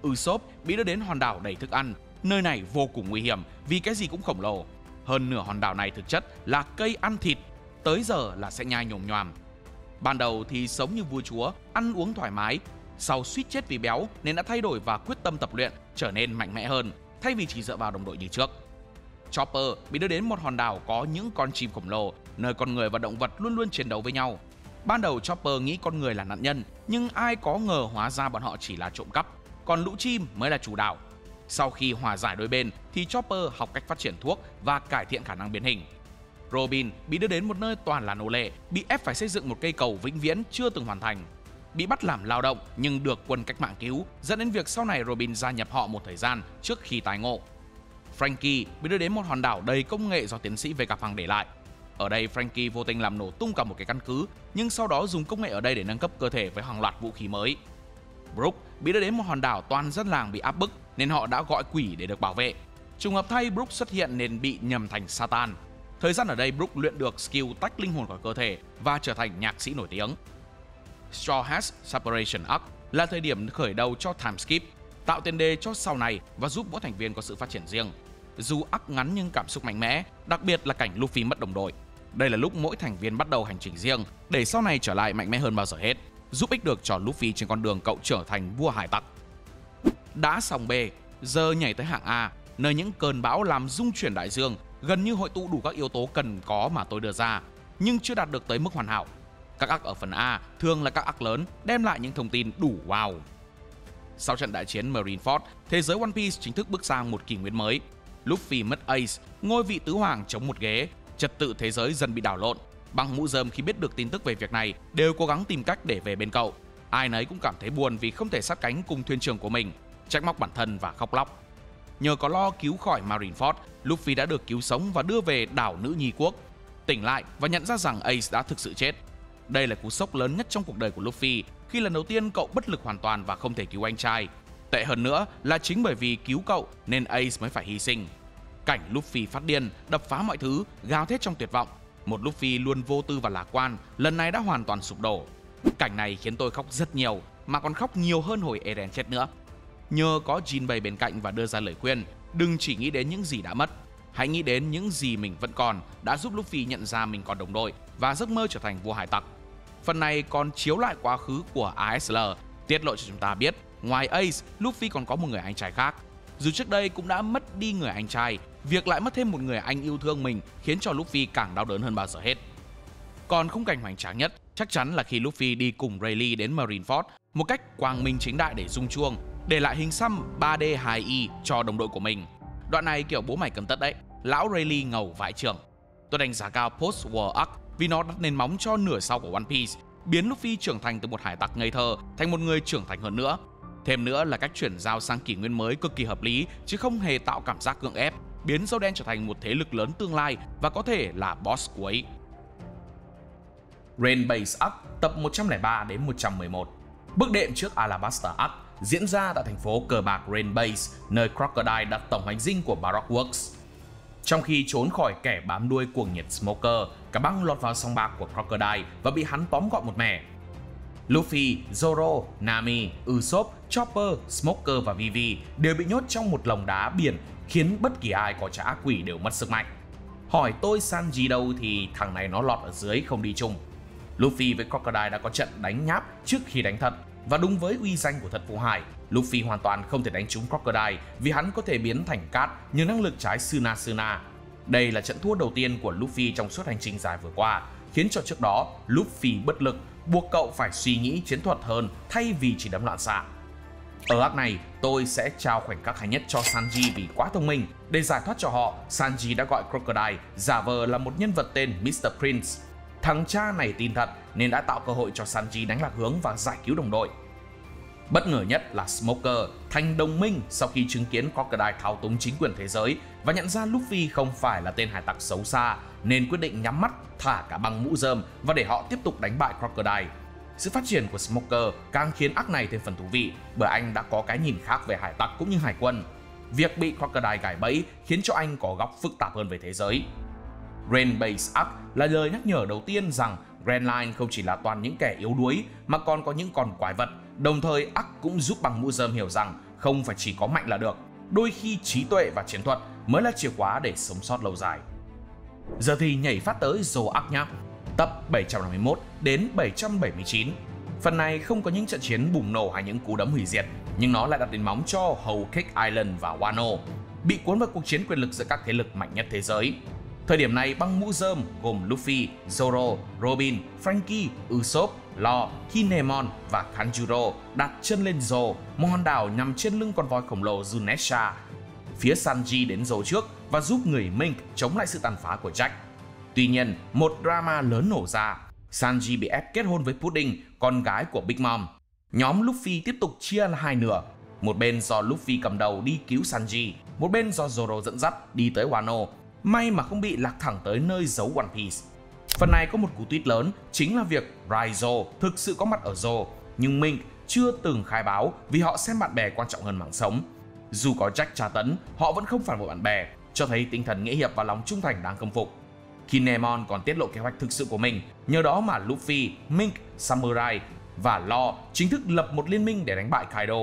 Usopp bị đưa đến hòn đảo đầy thức ăn, nơi này vô cùng nguy hiểm vì cái gì cũng khổng lồ. Hơn nửa hòn đảo này thực chất là cây ăn thịt, tới giờ là sẽ nhai nhồm nhoàm. Ban đầu thì sống như vua chúa, ăn uống thoải mái, sau suýt chết vì béo nên đã thay đổi và quyết tâm tập luyện, trở nên mạnh mẽ hơn, thay vì chỉ dựa vào đồng đội như trước. Chopper bị đưa đến một hòn đảo có những con chim khổng lồ, nơi con người và động vật luôn luôn chiến đấu với nhau. Ban đầu Chopper nghĩ con người là nạn nhân, nhưng ai có ngờ hóa ra bọn họ chỉ là trộm cắp, còn lũ chim mới là chủ đảo. Sau khi hòa giải đôi bên thì Chopper học cách phát triển thuốc và cải thiện khả năng biến hình. Robin bị đưa đến một nơi toàn là nô lệ, bị ép phải xây dựng một cây cầu vĩnh viễn chưa từng hoàn thành. Bị bắt làm lao động nhưng được quân cách mạng cứu, dẫn đến việc sau này Robin gia nhập họ một thời gian trước khi tái ngộ. Frankie bị đưa đến một hòn đảo đầy công nghệ do tiến sĩ Vegapunk để lại. Ở đây Franky vô tình làm nổ tung cả một cái căn cứ, nhưng sau đó dùng công nghệ ở đây để nâng cấp cơ thể với hàng loạt vũ khí mới. Brook bị đưa đến một hòn đảo toàn dân làng bị áp bức nên họ đã gọi quỷ để được bảo vệ. Trùng hợp thay Brook xuất hiện nên bị nhầm thành Satan. Thời gian ở đây Brook luyện được skill tách linh hồn khỏi cơ thể và trở thành nhạc sĩ nổi tiếng. Straw Hats Separation Arc là thời điểm khởi đầu cho Time Skip, tạo tiền đề cho sau này và giúp mỗi thành viên có sự phát triển riêng. Dù arc ngắn nhưng cảm xúc mạnh mẽ, đặc biệt là cảnh Luffy mất đồng đội. Đây là lúc mỗi thành viên bắt đầu hành trình riêng để sau này trở lại mạnh mẽ hơn bao giờ hết, giúp ích được cho Luffy trên con đường cậu trở thành vua hải tặc. Đã xong B, giờ nhảy tới hạng A, nơi những cơn bão làm rung chuyển đại dương gần như hội tụ đủ các yếu tố cần có mà tôi đưa ra, nhưng chưa đạt được tới mức hoàn hảo. Các arc ở phần A thường là các arc lớn, đem lại những thông tin đủ wow. Sau trận đại chiến Marineford, thế giới One Piece chính thức bước sang một kỷ nguyên mới. Luffy mất Ace, ngôi vị tứ hoàng chống một ghế, trật tự thế giới dần bị đảo lộn. Băng Mũ Rơm khi biết được tin tức về việc này đều cố gắng tìm cách để về bên cậu. Ai nấy cũng cảm thấy buồn vì không thể sát cánh cùng thuyền trưởng của mình, trách móc bản thân và khóc lóc. Nhờ có lo cứu khỏi Marineford, Luffy đã được cứu sống và đưa về đảo Nữ Nhi Quốc. Tỉnh lại và nhận ra rằng Ace đã thực sự chết. Đây là cú sốc lớn nhất trong cuộc đời của Luffy khi lần đầu tiên cậu bất lực hoàn toàn và không thể cứu anh trai. Tệ hơn nữa là chính bởi vì cứu cậu nên Ace mới phải hy sinh. Cảnh Luffy phát điên, đập phá mọi thứ, gào thét trong tuyệt vọng. Một Luffy luôn vô tư và lạc quan, lần này đã hoàn toàn sụp đổ. Cảnh này khiến tôi khóc rất nhiều, mà còn khóc nhiều hơn hồi Eren chết nữa. Nhờ có Jinbei bên cạnh và đưa ra lời khuyên, đừng chỉ nghĩ đến những gì đã mất, hãy nghĩ đến những gì mình vẫn còn, đã giúp Luffy nhận ra mình còn đồng đội và giấc mơ trở thành vua hải tặc. Phần này còn chiếu lại quá khứ của ASL, tiết lộ cho chúng ta biết ngoài Ace, Luffy còn có một người anh trai khác. Dù trước đây cũng đã mất đi người anh trai, việc lại mất thêm một người anh yêu thương mình khiến cho Luffy càng đau đớn hơn bao giờ hết. Còn khung cảnh hoành tráng nhất chắc chắn là khi Luffy đi cùng Rayleigh đến Marineford một cách quang minh chính đại để rung chuông, để lại hình xăm 3D 2i cho đồng đội của mình. Đoạn này kiểu bố mày cầm tất đấy, lão Rayleigh ngầu vãi chưởng. Tôi đánh giá cao Post War Arc vì nó đặt nền móng cho nửa sau của One Piece, biến Luffy trưởng thành từ một hải tặc ngây thơ thành một người trưởng thành hơn nữa. Thêm nữa là cách chuyển giao sang kỷ nguyên mới cực kỳ hợp lý chứ không hề tạo cảm giác gượng ép, biến Dâu Đen trở thành một thế lực lớn tương lai và có thể là boss cuối. Rain Base Arc tập 103 đến 111. Bước đệm trước Alabasta Arc diễn ra tại thành phố cờ bạc Rain Base, nơi Crocodile đặt tổng hành dinh của Baroque Works. Trong khi trốn khỏi kẻ bám đuôi cuồng nhiệt Smoker, cả băng lọt vào sòng bạc của Crocodile và bị hắn tóm gọn một mẻ. Luffy, Zoro, Nami, Usopp, Chopper, Smoker và Vivi đều bị nhốt trong một lồng đá biển, khiến bất kỳ ai có trả ác quỷ đều mất sức mạnh. Hỏi tôi Sanji đâu thì thằng này nó lọt ở dưới không đi chung. Luffy với Crocodile đã có trận đánh nháp trước khi đánh thật, và đúng với uy danh của Thật Phù Hải, Luffy hoàn toàn không thể đánh trúng Crocodile vì hắn có thể biến thành cát nhờ năng lực trái Suna. Đây là trận thua đầu tiên của Luffy trong suốt hành trình dài vừa qua, khiến cho trước đó Luffy bất lực, buộc cậu phải suy nghĩ chiến thuật hơn thay vì chỉ đấm loạn xạ. Ở arc này, tôi sẽ trao khoảnh khắc hay nhất cho Sanji vì quá thông minh. Để giải thoát cho họ, Sanji đã gọi Crocodile giả vờ là một nhân vật tên Mr. Prince. Thằng cha này tin thật nên đã tạo cơ hội cho Sanji đánh lạc hướng và giải cứu đồng đội. Bất ngờ nhất là Smoker thành đồng minh sau khi chứng kiến Crocodile thao túng chính quyền thế giới và nhận ra Luffy không phải là tên hải tặc xấu xa, nên quyết định nhắm mắt thả cả băng mũ rơm và để họ tiếp tục đánh bại Crocodile. Sự phát triển của Smoker càng khiến arc này thêm phần thú vị bởi anh đã có cái nhìn khác về hải tặc cũng như hải quân. Việc bị Crocodile gài bẫy khiến cho anh có góc phức tạp hơn về thế giới. Rain Base Arc là lời nhắc nhở đầu tiên rằng Grand Line không chỉ là toàn những kẻ yếu đuối mà còn có những con quái vật. Đồng thời arc cũng giúp băng mũ rơm hiểu rằng không phải chỉ có mạnh là được, đôi khi trí tuệ và chiến thuật mới là chìa khóa để sống sót lâu dài. Giờ thì nhảy phát tới Zoro Arc nhé. Tập 751 đến 779. Phần này không có những trận chiến bùng nổ hay những cú đấm hủy diệt, nhưng nó lại đặt nền móng cho Whole Cake Island và Wano, bị cuốn vào cuộc chiến quyền lực giữa các thế lực mạnh nhất thế giới. Thời điểm này, băng mũ rơm gồm Luffy, Zoro, Robin, Franky, Usopp, Law, Kinemon và Kanjuro đặt chân lên Zou, một hòn đảo nằm trên lưng con voi khổng lồ Zunesha. Phía Sanji đến Zou trước và giúp người Mink chống lại sự tàn phá của Jack. Tuy nhiên, một drama lớn nổ ra. Sanji bị ép kết hôn với Pudding, con gái của Big Mom. Nhóm Luffy tiếp tục chia là hai nửa. Một bên do Luffy cầm đầu đi cứu Sanji, một bên do Zoro dẫn dắt đi tới Wano. May mà không bị lạc thẳng tới nơi giấu One Piece. Phần này có một cú tweet lớn, chính là việc Raizo thực sự có mặt ở Zoro, nhưng Mink chưa từng khai báo vì họ xem bạn bè quan trọng hơn mạng sống. Dù có Jack tra tấn, họ vẫn không phản bội bạn bè, cho thấy tinh thần nghĩa hiệp và lòng trung thành đáng khâm phục. Kinemon còn tiết lộ kế hoạch thực sự của mình, nhờ đó mà Luffy, Mink, Samurai và Law chính thức lập một liên minh để đánh bại Kaido.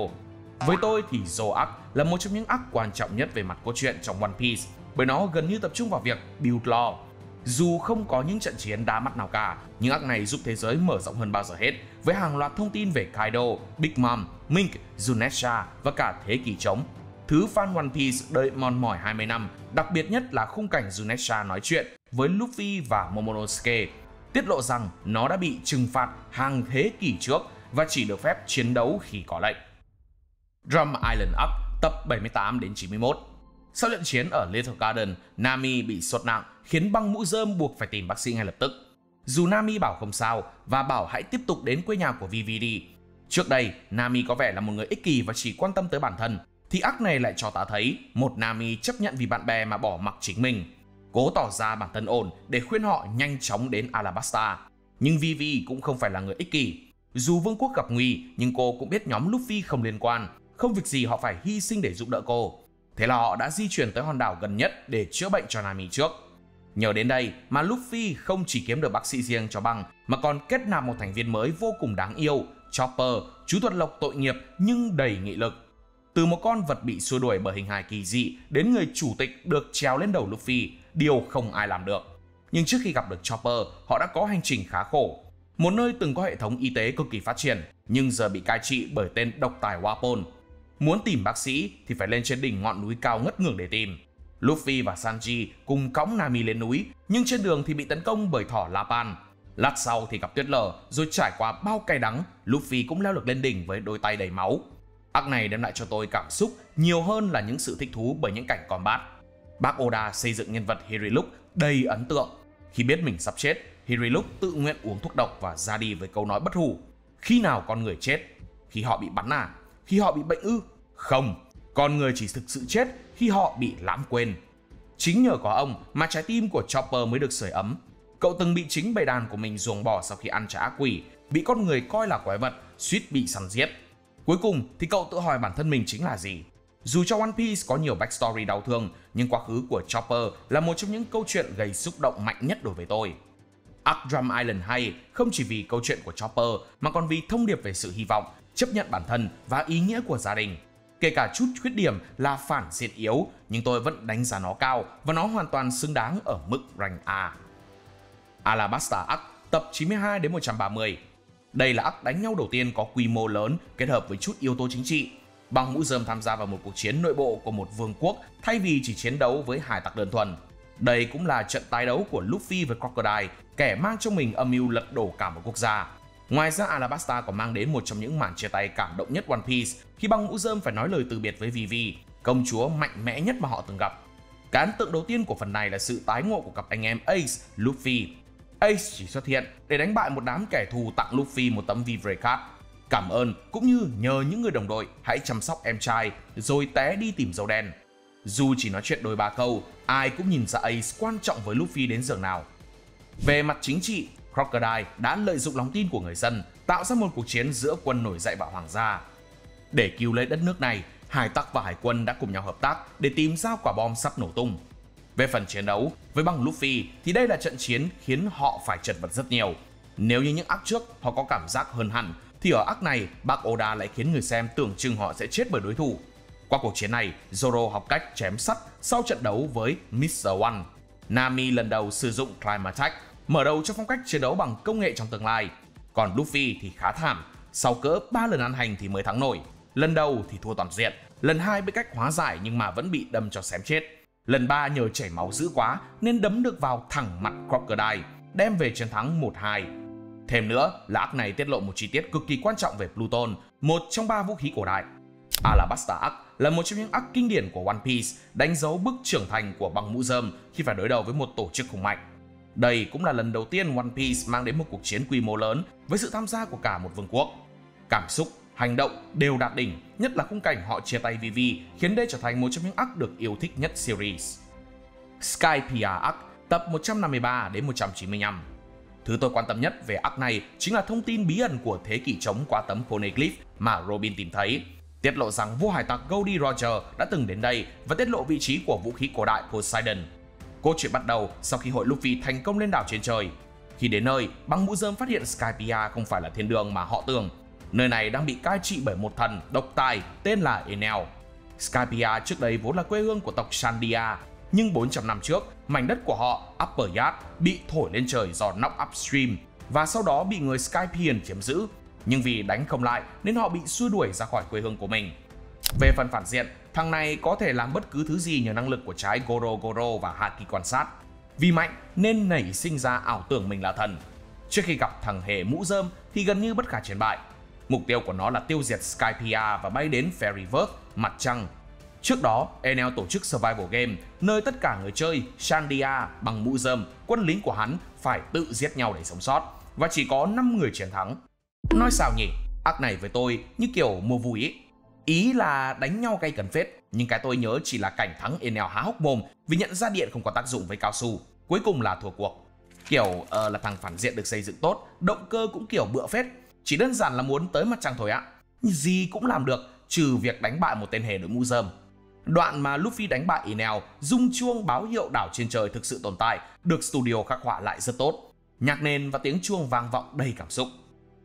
Với tôi thì Zoro Arc là một trong những arc quan trọng nhất về mặt cốt truyện trong One Piece, bởi nó gần như tập trung vào việc build lore. Dù không có những trận chiến đá mắt nào cả, nhưng arc này giúp thế giới mở rộng hơn bao giờ hết, với hàng loạt thông tin về Kaido, Big Mom, Mink, Zunesha và cả thế kỷ trống. Thứ fan One Piece đợi mòn mỏi 20 năm, đặc biệt nhất là khung cảnh Zunesha nói chuyện với Luffy và Momonosuke, tiết lộ rằng nó đã bị trừng phạt hàng thế kỷ trước và chỉ được phép chiến đấu khi có lệnh. Drum Island Arc tập 78 đến 91. Sau trận chiến ở Little Garden, Nami bị sốt nặng khiến Băng Mũ Rơm buộc phải tìm bác sĩ ngay lập tức. Dù Nami bảo không sao và bảo hãy tiếp tục đến quê nhà của Vivi đi. Trước đây, Nami có vẻ là một người ích kỷ và chỉ quan tâm tới bản thân, thì arc này lại cho ta thấy một Nami chấp nhận vì bạn bè mà bỏ mặc chính mình, cố tỏ ra bản thân ổn để khuyên họ nhanh chóng đến Alabasta. Nhưng Vivi cũng không phải là người ích kỷ. Dù vương quốc gặp nguy, nhưng cô cũng biết nhóm Luffy không liên quan, không việc gì họ phải hy sinh để giúp đỡ cô. Thế là họ đã di chuyển tới hòn đảo gần nhất để chữa bệnh cho Nami trước. Nhờ đến đây mà Luffy không chỉ kiếm được bác sĩ riêng cho Băng, mà còn kết nạp một thành viên mới vô cùng đáng yêu, Chopper, chú thuật lộc tội nghiệp nhưng đầy nghị lực. Từ một con vật bị xua đuổi bởi hình hài kỳ dị đến người chủ tịch được trèo lên đầu Luffy, điều không ai làm được. Nhưng trước khi gặp được Chopper, họ đã có hành trình khá khổ. Một nơi từng có hệ thống y tế cực kỳ phát triển, nhưng giờ bị cai trị bởi tên độc tài Wapol. Muốn tìm bác sĩ thì phải lên trên đỉnh ngọn núi cao ngất ngưởng để tìm. Luffy và Sanji cùng cõng Nami lên núi, nhưng trên đường thì bị tấn công bởi thỏ Lapan. Lát sau thì gặp tuyết lở, rồi trải qua bao cay đắng, Luffy cũng leo được lên đỉnh với đôi tay đầy máu. Arc này đem lại cho tôi cảm xúc nhiều hơn là những sự thích thú bởi những cảnh combat. Bác Oda xây dựng nhân vật Hiriluk đầy ấn tượng. Khi biết mình sắp chết, Hiriluk tự nguyện uống thuốc độc và ra đi với câu nói bất hủ: khi nào con người chết? Khi họ bị bắn à? Khi họ bị bệnh ư? Không, con người chỉ thực sự chết khi họ bị lãng quên. Chính nhờ có ông mà trái tim của Chopper mới được sưởi ấm. Cậu từng bị chính bầy đàn của mình ruồng bỏ sau khi ăn trái ác quỷ, bị con người coi là quái vật, suýt bị săn giết. Cuối cùng thì cậu tự hỏi bản thân mình chính là gì. Dù cho One Piece có nhiều backstory đau thương, nhưng quá khứ của Chopper là một trong những câu chuyện gây xúc động mạnh nhất đối với tôi. Arc Drum Island hay không chỉ vì câu chuyện của Chopper mà còn vì thông điệp về sự hy vọng, chấp nhận bản thân và ý nghĩa của gia đình. Kể cả chút khuyết điểm là phản diện yếu, nhưng tôi vẫn đánh giá nó cao và nó hoàn toàn xứng đáng ở mức rank A. Alabasta Arc tập 92 đến 130. Đây là arc đánh nhau đầu tiên có quy mô lớn kết hợp với chút yếu tố chính trị. Băng Mũ Rơm tham gia vào một cuộc chiến nội bộ của một vương quốc thay vì chỉ chiến đấu với hải tặc đơn thuần. Đây cũng là trận tái đấu của Luffy với Crocodile, kẻ mang trong mình âm mưu lật đổ cả một quốc gia. Ngoài ra, Alabasta còn mang đến một trong những màn chia tay cảm động nhất One Piece khi Băng Mũ Rơm phải nói lời từ biệt với Vivi, công chúa mạnh mẽ nhất mà họ từng gặp. Cái ấn tượng đầu tiên của phần này là sự tái ngộ của cặp anh em Ace, Luffy. Ace chỉ xuất hiện để đánh bại một đám kẻ thù tặng Luffy một tấm vivre card. Cảm ơn cũng như nhờ những người đồng đội hãy chăm sóc em trai rồi té đi tìm dâu đen. Dù chỉ nói chuyện đôi ba câu, ai cũng nhìn ra Ace quan trọng với Luffy đến giường nào. Về mặt chính trị, Crocodile đã lợi dụng lòng tin của người dân, tạo ra một cuộc chiến giữa quân nổi dậy và hoàng gia. Để cứu lấy đất nước này, hải tặc và hải quân đã cùng nhau hợp tác để tìm ra quả bom sắp nổ tung. Về phần chiến đấu với băng Luffy thì đây là trận chiến khiến họ phải chật vật rất nhiều. Nếu như những arc trước họ có cảm giác hơn hẳn, thì ở arc này bác Oda lại khiến người xem tưởng chừng họ sẽ chết bởi đối thủ. Qua cuộc chiến này, Zoro học cách chém sắt sau trận đấu với Mr. One. Nami lần đầu sử dụng Climb Attack, mở đầu cho phong cách chiến đấu bằng công nghệ trong tương lai. Còn Luffy thì khá thảm, sau cỡ 3 lần ăn hành thì mới thắng nổi. Lần đầu thì thua toàn diện, lần 2 biết cách hóa giải nhưng mà vẫn bị đâm cho xém chết. Lần 3 nhờ chảy máu dữ quá nên đấm được vào thẳng mặt Crocodile, đem về chiến thắng 1-2. Thêm nữa là arc này tiết lộ một chi tiết cực kỳ quan trọng về Pluton, một trong 3 vũ khí cổ đại. Alabasta Arc là một trong những arc kinh điển của One Piece, đánh dấu bước trưởng thành của băng mũ rơm khi phải đối đầu với một tổ chức hùng mạnh. Đây cũng là lần đầu tiên One Piece mang đến một cuộc chiến quy mô lớn với sự tham gia của cả một vương quốc. Cảm xúc, hành động đều đạt đỉnh, nhất là khung cảnh họ chia tay Vivi khiến đây trở thành một trong những arc được yêu thích nhất series. Skypiea Arc tập 153 đến 195. Thứ tôi quan tâm nhất về arc này chính là thông tin bí ẩn của thế kỷ trống qua tấm poneglyph mà Robin tìm thấy, tiết lộ rằng vua hải tặc Goldie Roger đã từng đến đây và tiết lộ vị trí của vũ khí cổ đại Poseidon. Câu chuyện bắt đầu sau khi hội Luffy thành công lên đảo trên trời. Khi đến nơi, băng mũ rơm phát hiện Skypiea không phải là thiên đường mà họ tưởng. Nơi này đang bị cai trị bởi một thần độc tài tên là Enel. Skypiea trước đây vốn là quê hương của tộc Sandia, nhưng 400 năm trước, mảnh đất của họ, Upper Yard, bị thổi lên trời do Knock Upstream và sau đó bị người Skypian chiếm giữ. Nhưng vì đánh không lại nên họ bị xua đuổi ra khỏi quê hương của mình. Về phần phản diện, thằng này có thể làm bất cứ thứ gì nhờ năng lực của trái Goro Goro và Haki quan sát. Vì mạnh nên nảy sinh ra ảo tưởng mình là thần. Trước khi gặp thằng hề mũ rơm thì gần như bất khả chiến bại. Mục tiêu của nó là tiêu diệt Skypiea và bay đến Fairyverse, mặt trăng. Trước đó, Enel tổ chức survival game, nơi tất cả người chơi, Sandia, bằng mũ rơm, quân lính của hắn phải tự giết nhau để sống sót, và chỉ có 5 người chiến thắng. Nói sao nhỉ? Arc này với tôi như kiểu mua vui ý. Ý là đánh nhau gay cấn phết, nhưng cái tôi nhớ chỉ là cảnh thắng Enel há hốc mồm vì nhận ra điện không có tác dụng với cao su. Cuối cùng là thua cuộc. Kiểu là thằng phản diện được xây dựng tốt, động cơ cũng kiểu bựa phết. Chỉ đơn giản là muốn tới mặt trăng thôi ạ. Gì cũng làm được, trừ việc đánh bại một tên hề đội mũ rơm. Đoạn mà Luffy đánh bại Enel, rung chuông báo hiệu đảo trên trời thực sự tồn tại, được studio khắc họa lại rất tốt. Nhạc nền và tiếng chuông vang vọng đầy cảm xúc.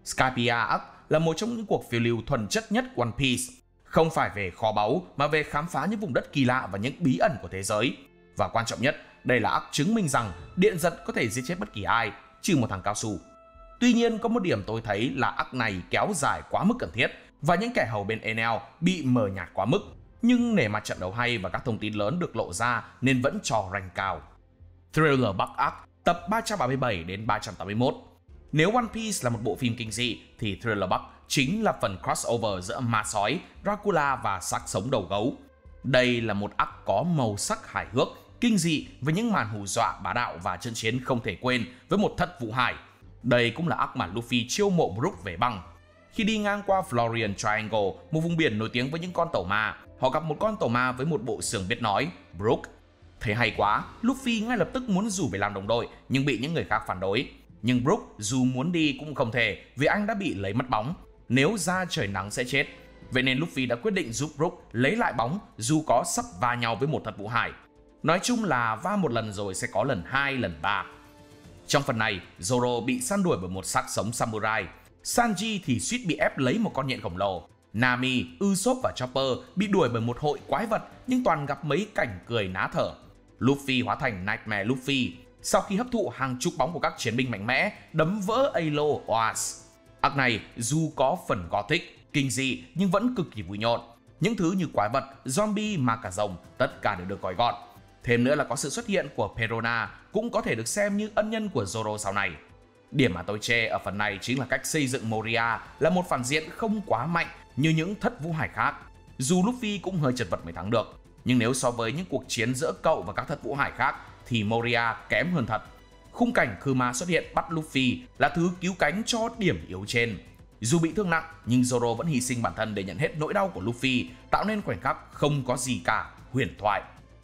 Skypiea Arc là một trong những cuộc phiêu lưu thuần chất nhất One Piece. Không phải về kho báu mà về khám phá những vùng đất kỳ lạ và những bí ẩn của thế giới. Và quan trọng nhất, đây là arc chứng minh rằng điện giật có thể giết chết bất kỳ ai, trừ một thằng cao su. Tuy nhiên, có một điểm tôi thấy là arc này kéo dài quá mức cần thiết và những kẻ hầu bên Enel bị mờ nhạt quá mức. Nhưng nể mặt trận đấu hay và các thông tin lớn được lộ ra nên vẫn cho rank cao. Thriller Bark Arc tập 337 đến 381. Nếu One Piece là một bộ phim kinh dị thì Thriller Bark chính là phần crossover giữa ma sói, Dracula và xác sống đầu gấu. Đây là một arc có màu sắc hài hước, kinh dị với những màn hù dọa bá đạo và trận chiến không thể quên với một thất vũ hải. Đây cũng là arc mà Luffy chiêu mộ Brook về băng. Khi đi ngang qua Florian Triangle, một vùng biển nổi tiếng với những con tàu ma, họ gặp một con tàu ma với một bộ xương biết nói, Brook. Thấy hay quá, Luffy ngay lập tức muốn rủ về làm đồng đội nhưng bị những người khác phản đối. Nhưng Brook dù muốn đi cũng không thể vì anh đã bị lấy mất bóng. Nếu ra trời nắng sẽ chết. Vậy nên Luffy đã quyết định giúp Brook lấy lại bóng dù có sắp va nhau với một thất vũ hải. Nói chung là va một lần rồi sẽ có lần 2, lần 3. Trong phần này, Zoro bị săn đuổi bởi một xác sống samurai. Sanji thì suýt bị ép lấy một con nhện khổng lồ. Nami, Usopp và Chopper bị đuổi bởi một hội quái vật nhưng toàn gặp mấy cảnh cười ná thở. Luffy hóa thành Nightmare Luffy sau khi hấp thụ hàng chục bóng của các chiến binh mạnh mẽ, đấm vỡ Alo Oas. Arc này dù có phần gothic, kinh dị nhưng vẫn cực kỳ vui nhộn. Những thứ như quái vật, zombie, ma cà rồng tất cả đều được gói gọn. Thêm nữa là có sự xuất hiện của Perona cũng có thể được xem như ân nhân của Zoro sau này. Điểm mà tôi chê ở phần này chính là cách xây dựng Moria là một phản diện không quá mạnh như những thất vũ hải khác. Dù Luffy cũng hơi chật vật mới thắng được, nhưng nếu so với những cuộc chiến giữa cậu và các thất vũ hải khác thì Moria kém hơn thật. Khung cảnh Kuma xuất hiện bắt Luffy là thứ cứu cánh cho điểm yếu trên. Dù bị thương nặng nhưng Zoro vẫn hy sinh bản thân để nhận hết nỗi đau của Luffy, tạo nên khoảnh khắc không có gì cả, huyền thoại.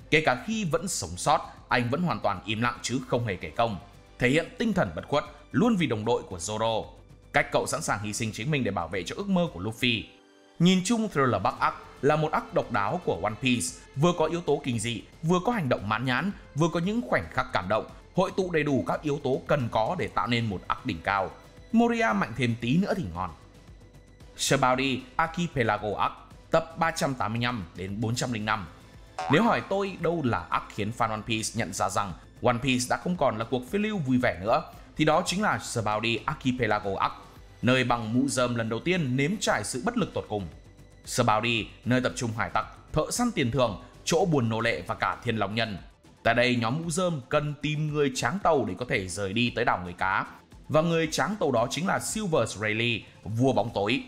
Kể cả khi vẫn sống sót, anh vẫn hoàn toàn im lặng chứ không hề kể công, thể hiện tinh thần bất khuất, luôn vì đồng đội của Zoro. Cách cậu sẵn sàng hy sinh chính mình để bảo vệ cho ước mơ của Luffy. Nhìn chung, Thriller Bark Arc là một arc độc đáo của One Piece, vừa có yếu tố kinh dị, vừa có hành động mãn nhãn, vừa có những khoảnh khắc cảm động, hội tụ đầy đủ các yếu tố cần có để tạo nên một arc đỉnh cao. Moria mạnh thêm tí nữa thì ngon. Sabaody Archipelago Arc tập 385 đến 405. Nếu hỏi tôi đâu là arc khiến fan One Piece nhận ra rằng One Piece đã không còn là cuộc phiêu lưu vui vẻ nữa, thì đó chính là Sabaody Archipelago Arc, nơi bằng mũ rơm lần đầu tiên nếm trải sự bất lực tột cùng. Sabaody, nơi tập trung hải tặc, thợ săn tiền thưởng, chỗ buồn nô lệ và cả thiên long nhân. Tại đây, nhóm mũ rơm cần tìm người tráng tàu để có thể rời đi tới đảo người cá. Và người tráng tàu đó chính là Silver Rayleigh, vua bóng tối.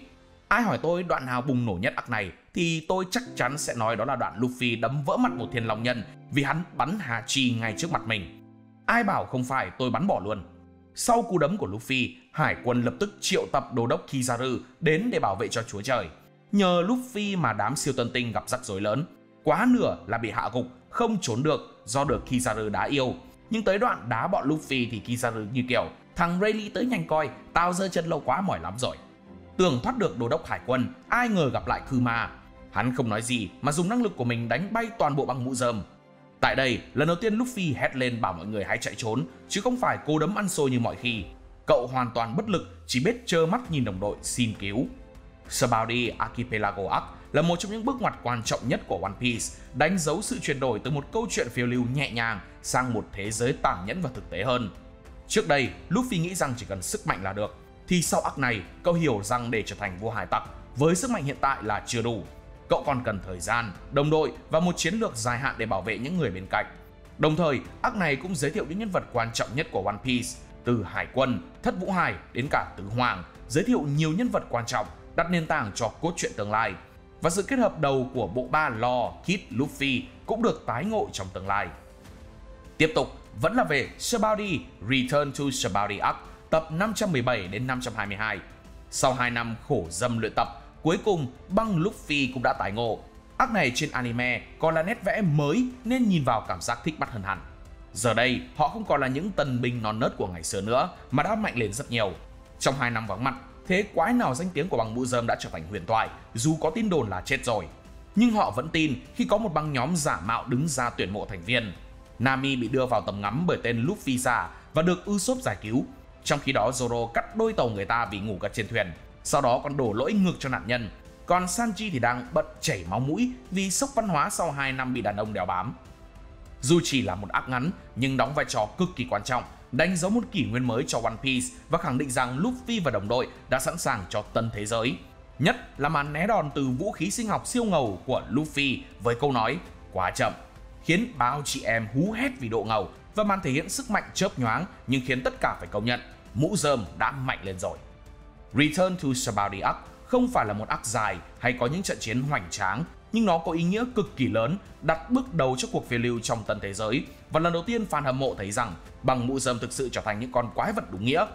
Ai hỏi tôi đoạn nào bùng nổ nhất arc này thì tôi chắc chắn sẽ nói đó là đoạn Luffy đấm vỡ mặt một thiên long nhân vì hắn bắn Hachi ngay trước mặt mình. Ai bảo không phải tôi bắn bỏ luôn. Sau cú đấm của Luffy, hải quân lập tức triệu tập đô đốc Kizaru đến để bảo vệ cho chúa trời. Nhờ Luffy mà đám siêu tân tinh gặp rắc rối lớn. Quá nửa là bị hạ gục, không trốn được do được Kizaru đá yêu. Nhưng tới đoạn đá bọn Luffy thì Kizaru như kiểu Thằng Rayleigh tới nhanh coi, tao giơ chân lâu quá mỏi lắm rồi. Tưởng thoát được đô đốc hải quân, ai ngờ gặp lại Kuma. Hắn không nói gì mà dùng năng lực của mình đánh bay toàn bộ băng mũ rơm. Tại đây, lần đầu tiên Luffy hét lên bảo mọi người hãy chạy trốn, chứ không phải cố đấm ăn xôi như mọi khi. Cậu hoàn toàn bất lực, chỉ biết trơ mắt nhìn đồng đội xin cứu. Sabaody Archipelago Arc là một trong những bước ngoặt quan trọng nhất của One Piece, đánh dấu sự chuyển đổi từ một câu chuyện phiêu lưu nhẹ nhàng sang một thế giới tàn nhẫn và thực tế hơn. Trước đây, Luffy nghĩ rằng chỉ cần sức mạnh là được, thì sau arc này, cậu hiểu rằng để trở thành vua hải tặc, với sức mạnh hiện tại là chưa đủ. Cậu còn cần thời gian, đồng đội và một chiến lược dài hạn để bảo vệ những người bên cạnh. Đồng thời, arc này cũng giới thiệu những nhân vật quan trọng nhất của One Piece, từ hải quân, thất vũ hải đến cả tứ hoàng, giới thiệu nhiều nhân vật quan trọng, đặt nền tảng cho cốt truyện tương lai. Và sự kết hợp đầu của bộ ba Law, Kid, Luffy cũng được tái ngộ trong tương lai. Tiếp tục, vẫn là về Sabaody Return to Sabaody Arc, tập 517 đến 522. Sau 2 năm khổ dâm luyện tập, cuối cùng băng Luffy cũng đã tái ngộ. Arc này trên anime còn là nét vẽ mới nên nhìn vào cảm giác thích mắt hơn hẳn. Giờ đây, họ không còn là những tân binh non nớt của ngày xưa nữa mà đã mạnh lên rất nhiều. Trong 2 năm vắng mặt, thế quái nào danh tiếng của băng mũ rơm đã trở thành huyền thoại, dù có tin đồn là chết rồi. Nhưng họ vẫn tin khi có một băng nhóm giả mạo đứng ra tuyển mộ thành viên. Nami bị đưa vào tầm ngắm bởi tên Luffy giả và được Usopp giải cứu. Trong khi đó Zoro cắt đôi tàu người ta vì ngủ gật trên thuyền, sau đó còn đổ lỗi ngược cho nạn nhân. Còn Sanji thì đang bận chảy máu mũi vì sốc văn hóa sau 2 năm bị đàn ông đeo bám. Dù chỉ là một arc ngắn nhưng đóng vai trò cực kỳ quan trọng, đánh dấu một kỷ nguyên mới cho One Piece và khẳng định rằng Luffy và đồng đội đã sẵn sàng cho tân thế giới. Nhất là màn né đòn từ vũ khí sinh học siêu ngầu của Luffy với câu nói quá chậm, khiến bao chị em hú hét vì độ ngầu, và màn thể hiện sức mạnh chớp nhoáng nhưng khiến tất cả phải công nhận mũ rơm đã mạnh lên rồi. Return to Sabaody Arc không phải là một arc dài hay có những trận chiến hoành tráng, nhưng nó có ý nghĩa cực kỳ lớn, đặt bước đầu cho cuộc phiêu lưu trong tân thế giới, và lần đầu tiên fan hâm mộ thấy rằng băng mũ rơm thực sự trở thành những con quái vật đúng nghĩa.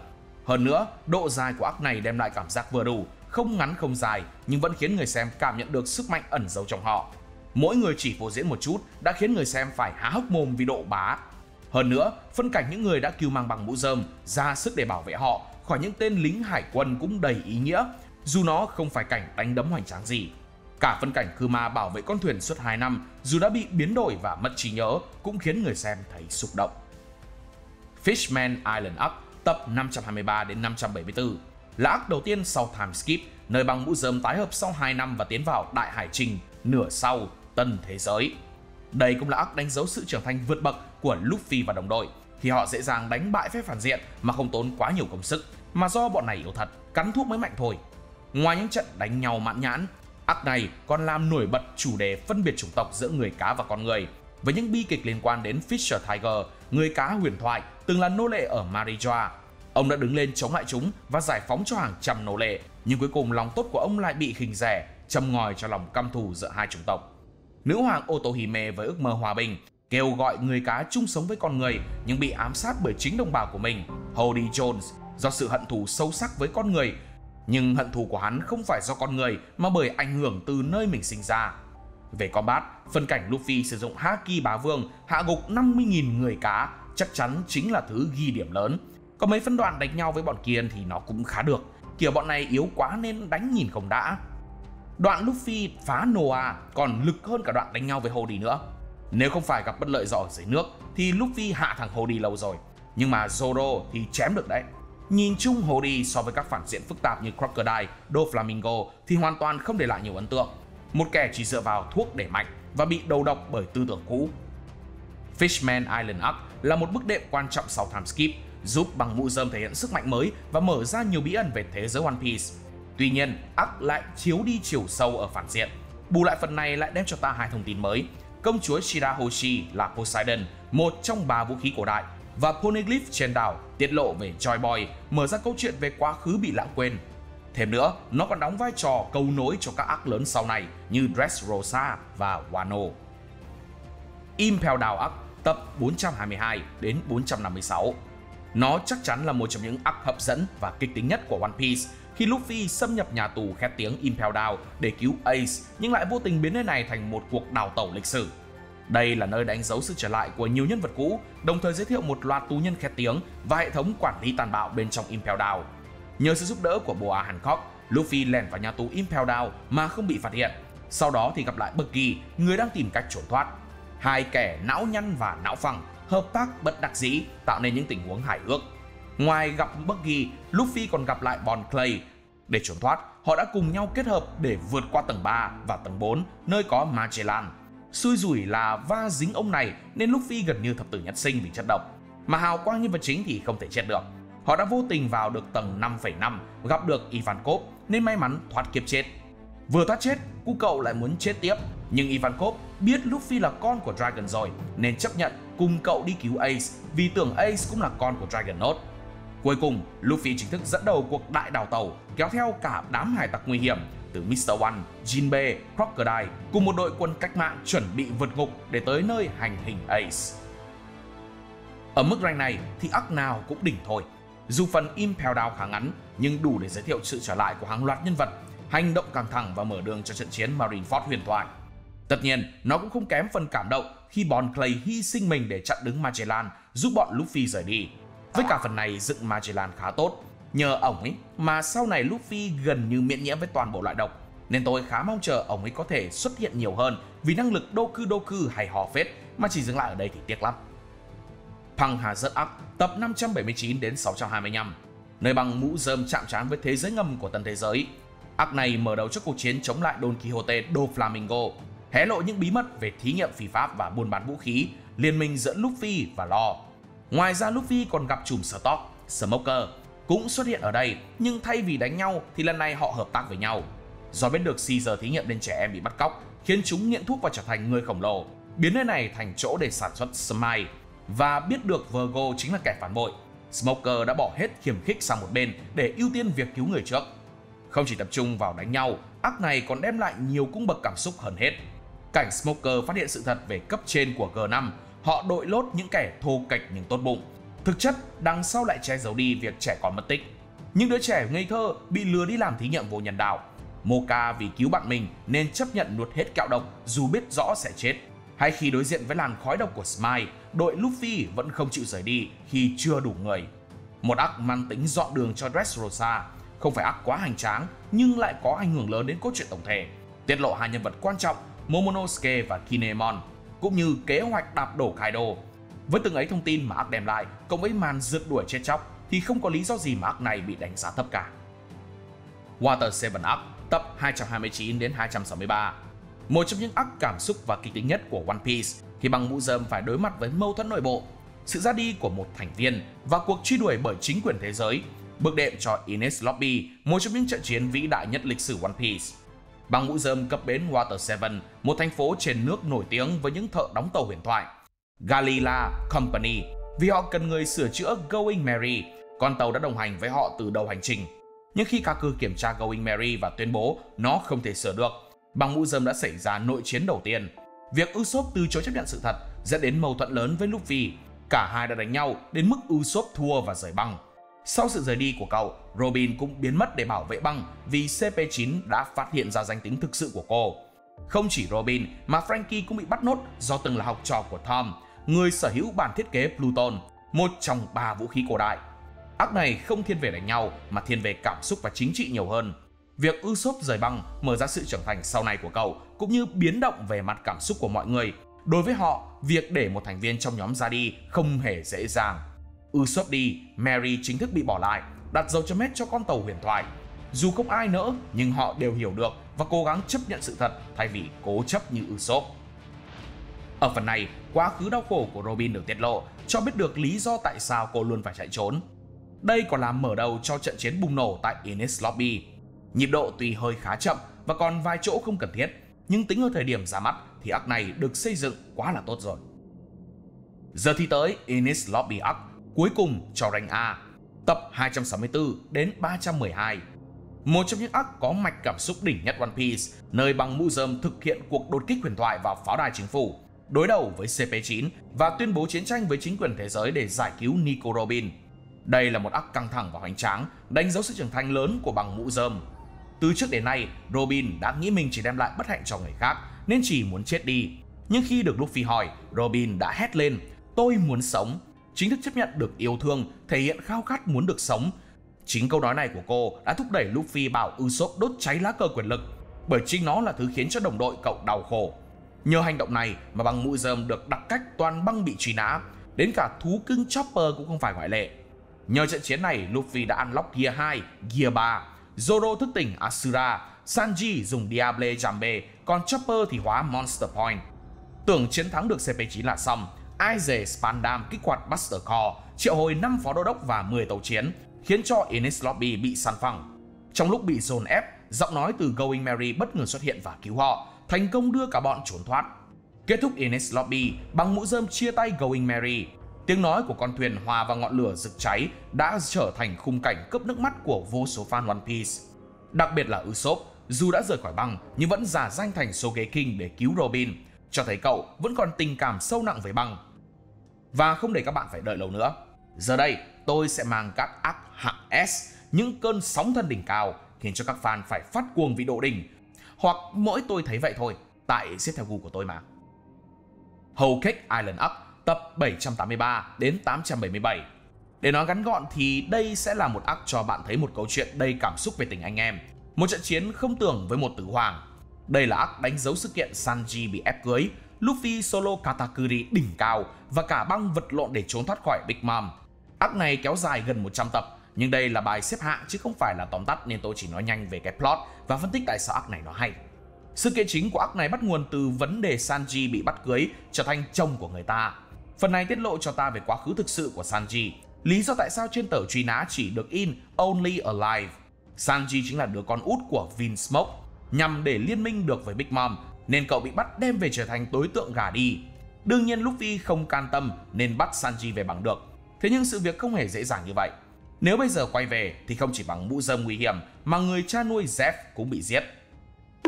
Hơn nữa, độ dài của arc này đem lại cảm giác vừa đủ, không ngắn không dài nhưng vẫn khiến người xem cảm nhận được sức mạnh ẩn giấu trong họ. Mỗi người chỉ phô diễn một chút đã khiến người xem phải há hốc mồm vì độ bá. Hơn nữa, phân cảnh những người đã cứu mang bằng mũ rơm ra sức để bảo vệ họ khỏi những tên lính hải quân cũng đầy ý nghĩa, dù nó không phải cảnh đánh đấm hoành tráng gì. Cả phân cảnh Kuma bảo vệ con thuyền suốt 2 năm dù đã bị biến đổi và mất trí nhớ cũng khiến người xem thấy xúc động. Fishman Island Arc tập 523 đến 574 là arc đầu tiên sau time skip, nơi băng mũ rơm tái hợp sau 2 năm và tiến vào đại hải trình nửa sau tân thế giới. Đây cũng là arc đánh dấu sự trưởng thành vượt bậc của Luffy và đồng đội khi họ dễ dàng đánh bại phe phản diện mà không tốn quá nhiều công sức, mà do bọn này yếu thật, cắn thuốc mới mạnh thôi. Ngoài những trận đánh nhau mãn nhãn, arc này còn làm nổi bật chủ đề phân biệt chủng tộc giữa người cá và con người, với những bi kịch liên quan đến Fisher Tiger, người cá huyền thoại từng là nô lệ ở Marijoa. Ông đã đứng lên chống lại chúng và giải phóng cho hàng trăm nô lệ, nhưng cuối cùng lòng tốt của ông lại bị khinh rẻ, châm ngòi cho lòng căm thù giữa hai chủng tộc. Nữ hoàng Otohime với ước mơ hòa bình kêu gọi người cá chung sống với con người nhưng bị ám sát bởi chính đồng bào của mình, Hody Jones, do sự hận thù sâu sắc với con người. Nhưng hận thù của hắn không phải do con người mà bởi ảnh hưởng từ nơi mình sinh ra. Về combat, phân cảnh Luffy sử dụng Haki Bá Vương hạ gục 50.000 người cá chắc chắn chính là thứ ghi điểm lớn. Còn mấy phân đoạn đánh nhau với bọn Kiên thì nó cũng khá được, kiểu bọn này yếu quá nên đánh nhìn không đã. Đoạn Luffy phá Noah còn lực hơn cả đoạn đánh nhau với Hody nữa. Nếu không phải gặp bất lợi do ở dưới nước thì Luffy hạ thằng Hody lâu rồi, nhưng mà Zoro thì chém được đấy. Nhìn chung Hody so với các phản diện phức tạp như Crocodile, Doflamingo thì hoàn toàn không để lại nhiều ấn tượng. Một kẻ chỉ dựa vào thuốc để mạnh và bị đầu độc bởi tư tưởng cũ. Fishman Island Arc là một bước đệm quan trọng sau time skip, giúp băng mũ rơm thể hiện sức mạnh mới và mở ra nhiều bí ẩn về thế giới One Piece. Tuy nhiên, arc lại chiếu đi chiều sâu ở phản diện. Bù lại phần này lại đem cho ta 2 thông tin mới. Công chúa Shirahoshi là Poseidon, một trong 3 vũ khí cổ đại, và Poneglyph trên đảo tiết lộ về Joy Boy, mở ra câu chuyện về quá khứ bị lãng quên. Thêm nữa, nó còn đóng vai trò cầu nối cho các arc lớn sau này như Dressrosa và Wano. Impel Down Arc tập 422 đến 456. Nó chắc chắn là một trong những arc hấp dẫn và kịch tính nhất của One Piece, khi Luffy xâm nhập nhà tù khét tiếng Impel Down để cứu Ace nhưng lại vô tình biến nơi này thành một cuộc đào tẩu lịch sử. Đây là nơi đánh dấu sự trở lại của nhiều nhân vật cũ, đồng thời giới thiệu một loạt tù nhân khét tiếng và hệ thống quản lý tàn bạo bên trong Impel Down. Nhờ sự giúp đỡ của Boa Hancock, Luffy lẻn vào nhà tù Impel Down mà không bị phát hiện. Sau đó thì gặp lại Buggy, người đang tìm cách trốn thoát. Hai kẻ não nhăn và não phẳng hợp tác bất đắc dĩ, tạo nên những tình huống hài hước. Ngoài gặp Buggy, Luffy còn gặp lại Bon Clay. Để trốn thoát, họ đã cùng nhau kết hợp để vượt qua tầng 3 và tầng 4, nơi có Magellan. Xui rủi là va dính ông này nên Luffy gần như thập tử nhất sinh vì chất độc. Mà hào quang nhân vật chính thì không thể chết được. Họ đã vô tình vào được tầng 5,5, gặp được Ivankov nên may mắn thoát kiếp chết. Vừa thoát chết, cu cậu lại muốn chết tiếp, nhưng Ivankov biết Luffy là con của Dragon rồi nên chấp nhận cùng cậu đi cứu Ace vì tưởng Ace cũng là con của Dragon. Cuối cùng, Luffy chính thức dẫn đầu cuộc đại đào tẩu, kéo theo cả đám hải tặc nguy hiểm từ Mr. One, Jinbe, Crocodile cùng một đội quân cách mạng chuẩn bị vượt ngục để tới nơi hành hình Ace. Ở mức rank này thì arc nào cũng đỉnh thôi. Dù phần Impel Down khá ngắn nhưng đủ để giới thiệu sự trở lại của hàng loạt nhân vật, hành động căng thẳng và mở đường cho trận chiến Marineford huyền thoại. Tất nhiên, nó cũng không kém phần cảm động khi Bon Clay hy sinh mình để chặn đứng Magellan giúp bọn Luffy rời đi. Với cả phần này dựng Magellan khá tốt, nhờ ổng ấy mà sau này Luffy gần như miễn nhiễm với toàn bộ loại độc, nên tôi khá mong chờ ổng ấy có thể xuất hiện nhiều hơn vì năng lực Doku hay hò phết, mà chỉ dừng lại ở đây thì tiếc lắm. Punk Hazard Arc tập 579 đến 625, nơi băng mũ rơm chạm trán với thế giới ngầm của tân thế giới. Arc này mở đầu cho cuộc chiến chống lại Don Quixote do Flamingo, hé lộ những bí mật về thí nghiệm phi pháp và buôn bán vũ khí, liên minh giữa Luffy và Law. Ngoài ra Luffy còn gặp trùm Stock, Smoker, cũng xuất hiện ở đây, nhưng thay vì đánh nhau thì lần này họ hợp tác với nhau. Do biết được Caesar thí nghiệm lên trẻ em bị bắt cóc, khiến chúng nghiện thuốc và trở thành người khổng lồ, biến nơi này thành chỗ để sản xuất Smite. Và biết được Virgo chính là kẻ phản bội, Smoker đã bỏ hết khiêu khích sang một bên để ưu tiên việc cứu người trước. Không chỉ tập trung vào đánh nhau, arc này còn đem lại nhiều cung bậc cảm xúc hơn hết. Cảnh Smoker phát hiện sự thật về cấp trên của G5, họ đội lốt những kẻ thô kệch nhưng tốt bụng. Thực chất, đằng sau lại che giấu đi việc trẻ con mất tích. Những đứa trẻ ngây thơ bị lừa đi làm thí nghiệm vô nhân đạo. Mocha vì cứu bạn mình nên chấp nhận nuốt hết kẹo độc dù biết rõ sẽ chết. Hay khi đối diện với làn khói độc của Smile, đội Luffy vẫn không chịu rời đi khi chưa đủ người. Một arc mang tính dọn đường cho Dressrosa, không phải arc quá hoành tráng nhưng lại có ảnh hưởng lớn đến cốt truyện tổng thể, tiết lộ hai nhân vật quan trọng Momonosuke và Kinemon, cũng như kế hoạch đạp đổ Kaido. Với từng ấy thông tin mà arc đem lại, cộng với màn rượt đuổi chết chóc, thì không có lý do gì mà arc này bị đánh giá thấp cả. Water 7 Arc tập 229 đến 263, một trong những arc cảm xúc và kịch tính nhất của One Piece, khi băng mũ rơm phải đối mặt với mâu thuẫn nội bộ, sự ra đi của một thành viên và cuộc truy đuổi bởi chính quyền thế giới, bước đệm cho Enies Lobby, một trong những trận chiến vĩ đại nhất lịch sử One Piece. Băng mũ rơm cập bến Water 7, một thành phố trên nước nổi tiếng với những thợ đóng tàu huyền thoại, Galila Company, vì họ cần người sửa chữa Going Merry, con tàu đã đồng hành với họ từ đầu hành trình. Nhưng khi Kaku kiểm tra Going Merry và tuyên bố nó không thể sửa được, băng mũ rơm đã xảy ra nội chiến đầu tiên. Việc Usopp từ chối chấp nhận sự thật dẫn đến mâu thuẫn lớn với Luffy. Cả hai đã đánh nhau đến mức Usopp thua và rời băng. Sau sự rời đi của cậu, Robin cũng biến mất để bảo vệ băng vì CP9 đã phát hiện ra danh tính thực sự của cô. Không chỉ Robin mà Franky cũng bị bắt nốt do từng là học trò của Tom, người sở hữu bản thiết kế Pluton, một trong 3 vũ khí cổ đại. Arc này không thiên về đánh nhau mà thiên về cảm xúc và chính trị nhiều hơn. Việc Usopp rời băng mở ra sự trưởng thành sau này của cậu, cũng như biến động về mặt cảm xúc của mọi người. Đối với họ, việc để một thành viên trong nhóm ra đi không hề dễ dàng. Usopp đi, Merry chính thức bị bỏ lại, đặt dấu chấm hết cho con tàu huyền thoại. Dù không ai nỡ, nhưng họ đều hiểu được và cố gắng chấp nhận sự thật thay vì cố chấp như Usopp. Ở phần này, quá khứ đau khổ của Robin được tiết lộ, cho biết được lý do tại sao cô luôn phải chạy trốn. Đây còn là mở đầu cho trận chiến bùng nổ tại Enies Lobby. Nhịp độ tuy hơi khá chậm và còn vài chỗ không cần thiết, nhưng tính ở thời điểm ra mắt thì arc này được xây dựng quá là tốt rồi. Giờ thì tới Enies Lobby Arc, cuối cùng cho rank A, tập 264 đến 312. Một trong những arc có mạch cảm xúc đỉnh nhất One Piece, nơi băng mũ rơm thực hiện cuộc đột kích huyền thoại vào pháo đài chính phủ, đối đầu với CP9 và tuyên bố chiến tranh với chính quyền thế giới để giải cứu Nico Robin. Đây là một arc căng thẳng và hoành tráng, đánh dấu sự trưởng thành lớn của băng mũ rơm. Từ trước đến nay, Robin đã nghĩ mình chỉ đem lại bất hạnh cho người khác nên chỉ muốn chết đi. Nhưng khi được Luffy hỏi, Robin đã hét lên, tôi muốn sống, chính thức chấp nhận được yêu thương, thể hiện khao khát muốn được sống. Chính câu nói này của cô đã thúc đẩy Luffy bảo Usopp đốt cháy lá cờ quyền lực, bởi chính nó là thứ khiến cho đồng đội cậu đau khổ. Nhờ hành động này mà băng mũi rơm được đặt cách toàn băng bị truy nã, đến cả thú cưng Chopper cũng không phải ngoại lệ. Nhờ trận chiến này, Luffy đã unlock Gear 2, Gear 3, Zoro thức tỉnh Asura, Sanji dùng Diable Jambe, còn Chopper thì hóa Monster Point. Tưởng chiến thắng được CP9 là xong, Aize Spandam kích hoạt Buster Core, triệu hồi 5 phó đô đốc và 10 tàu chiến, khiến cho Enies Lobby bị săn phẳng. Trong lúc bị dồn ép, giọng nói từ Going Merry bất ngờ xuất hiện và cứu họ, thành công đưa cả bọn trốn thoát. Kết thúc Enies Lobby, băng mũi rơm chia tay Going Merry. Tiếng nói của con thuyền hòa vào ngọn lửa rực cháy đã trở thành khung cảnh cướp nước mắt của vô số fan One Piece. Đặc biệt là Usopp, dù đã rời khỏi băng nhưng vẫn giả danh thành Sogeking để cứu Robin, cho thấy cậu vẫn còn tình cảm sâu nặng với băng. Và không để các bạn phải đợi lâu nữa, giờ đây tôi sẽ mang các arc hạng S, những cơn sóng thần đỉnh cao khiến cho các fan phải phát cuồng vì độ đỉnh, hoặc mỗi tôi thấy vậy thôi, tại xếp theo gu của tôi mà. Whole Cake Island Arc tập 783 đến 877. Để nói ngắn gọn thì đây sẽ là một arc cho bạn thấy một câu chuyện đầy cảm xúc về tình anh em, một trận chiến không tưởng với một tử hoàng. Đây là arc đánh dấu sự kiện Sanji bị ép cưới, Luffy solo Katakuri đỉnh cao và cả băng vật lộn để trốn thoát khỏi Big Mom. Arc này kéo dài gần 100 tập, nhưng đây là bài xếp hạng chứ không phải là tóm tắt, nên tôi chỉ nói nhanh về cái plot và phân tích tại sao arc này nó hay. Sự kiện chính của arc này bắt nguồn từ vấn đề Sanji bị bắt cưới trở thành chồng của người ta. Phần này tiết lộ cho ta về quá khứ thực sự của Sanji, lý do tại sao trên tờ truy nã chỉ được in Only Alive. Sanji chính là đứa con út của Vinsmoke, nhằm để liên minh được với Big Mom nên cậu bị bắt đem về trở thành đối tượng gả đi. Đương nhiên Luffy không can tâm nên bắt Sanji về bằng được. Thế nhưng sự việc không hề dễ dàng như vậy. Nếu bây giờ quay về thì không chỉ bằng mũi rơm nguy hiểm mà người cha nuôi Zeff cũng bị giết.